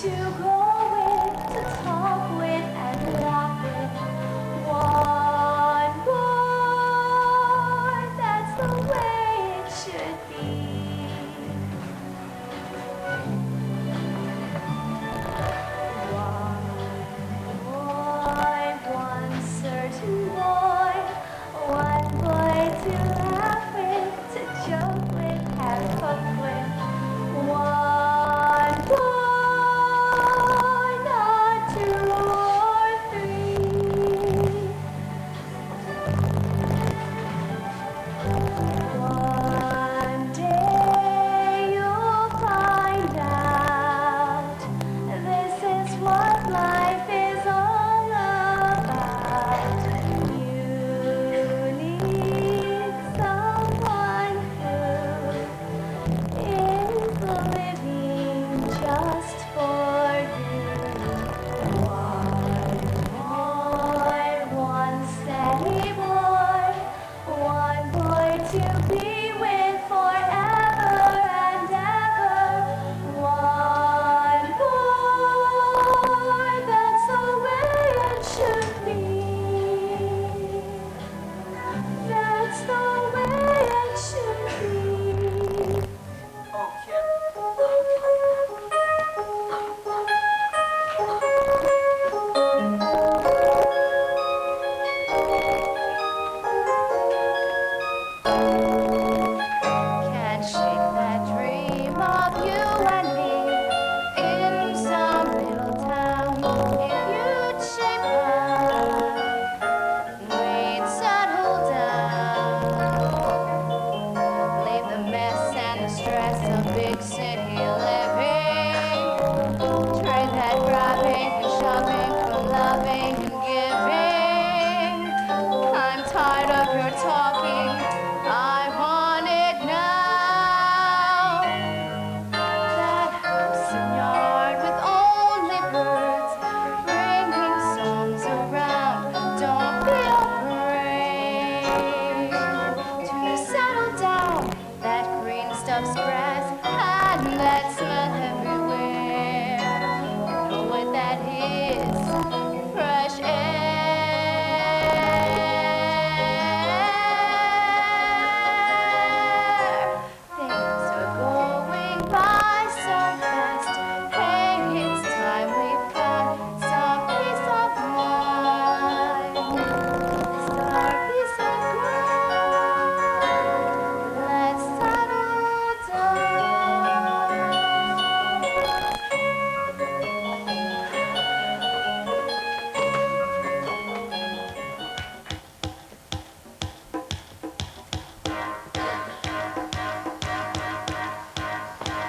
to grow with, to talk with, and laugh with. One boy, that's the way it should be. One certain boy, one boy to laugh with, to joke with, have hope with. One boy, not two or three. One day you'll find out this is what life is all about. You need someone who is living just for you. One boy, one steady boy, one boy to be with forever and ever. One boy, that's the way it should be. That's the way it should be. Can't shake that dream of you and me in some little town. If you'd shape up, we'd settle down. Leave the mess and the stress of big city living. Trade that grabbing and shoving for loving and giving. I'm tired of your talking. I want it now. That house and yard with only birds bringing songs around. Don't be afraid to settle down. That green stuff's grass and that smell everywhere. You know what that is? Fresh air. Things are going by so fast. Hey, it's time we've got some peace of mind. Some peace of mind. Let's settle down.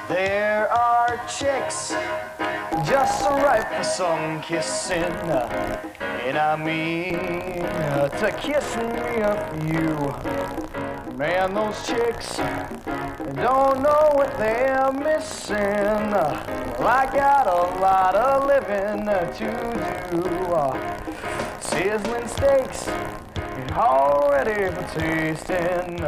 There are chicks just ripe for some kissing, and I mean to kiss me up you. Man, those chicks don't know what they're missing. Well, I got a lot of living to do. Sizzling steaks all ready for tasting.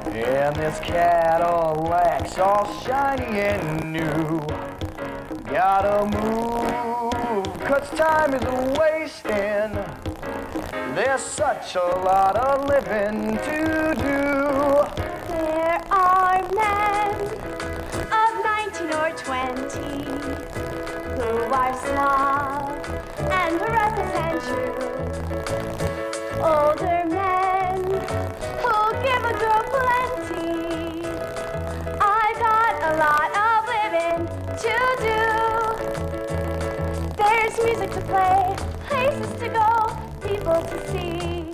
And this Cadillac's all shiny and new. Gotta move, 'cause time is wasting. There's such a lot of living to do. There are men of 19 or 20 who are suave and breathless and true. Older men who give a girl plenty. I got a lot of living to do. There's music to play, places to go, people to see.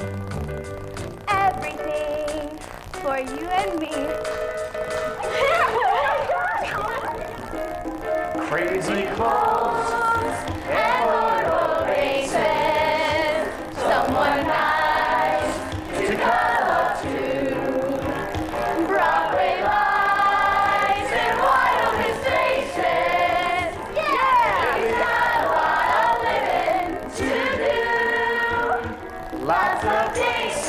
Everything for you and me. Crazy clothes and horrible faces. Someone nice to cuddle up to. Broadway lights and wide open spaces. Yeah, we've got a lot of living to do. Lots of dates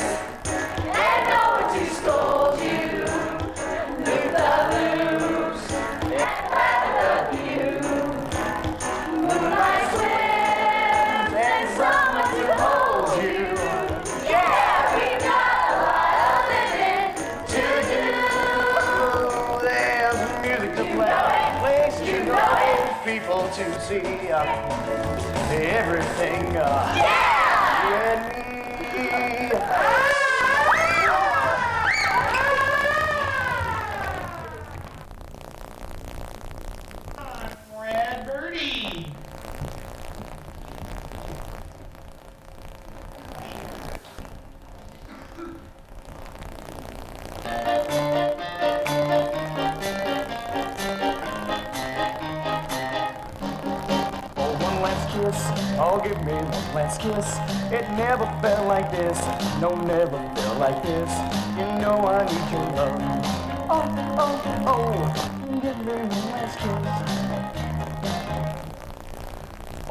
and no one to scold you. Loop the loops and laugh at the view. perfect place, you know, people to see everything. Yeah! Red Birdie. Oh, give me one last kiss. It never felt like this. No, never felt like this. You know I need your love. Oh, oh, oh, give me one last kiss.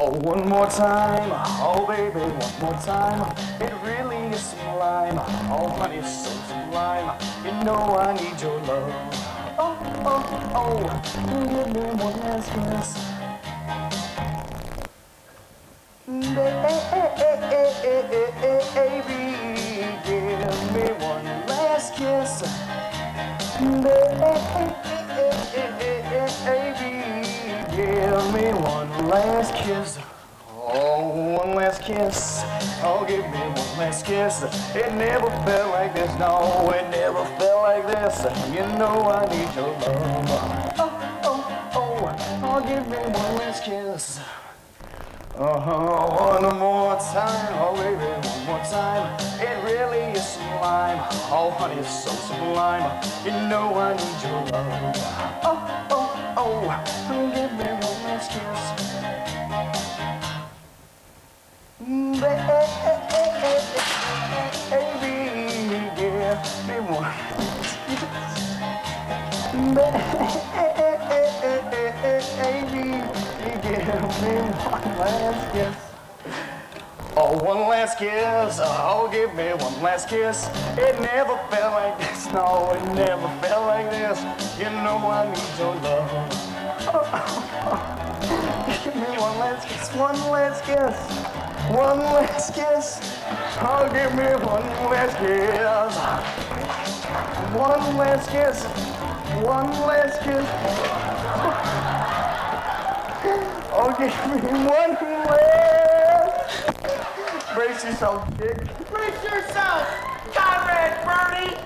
Oh, one more time. Oh, baby, one more time. It really is sublime. Oh, honey, so sublime. You know I need your love. Oh, oh, oh, give me one last kiss. Baby, give me one last kiss. Baby, give me one last kiss. Oh, one last kiss. Oh, give me one last kiss. It never felt like this. No, it never felt like this. You know I need your love. Oh, oh, oh, oh, give me one last kiss. One more time, oh baby, one more time. It really is sublime. Oh honey, it's so sublime. You know I need your love. Oh, oh, oh, give me one last kiss. Baby, give me one last kiss. Baby, give me one last kiss. Oh, one last kiss. Oh, give me one last kiss. It never felt like this. No, it never felt like this. You know I need your love. Give me one last kiss. One last kiss. One last kiss. Oh, give me one last kiss. One last kiss. One last kiss. Oh, give me one last. Brace yourself, kid. Brace yourself, Conrad Birdie.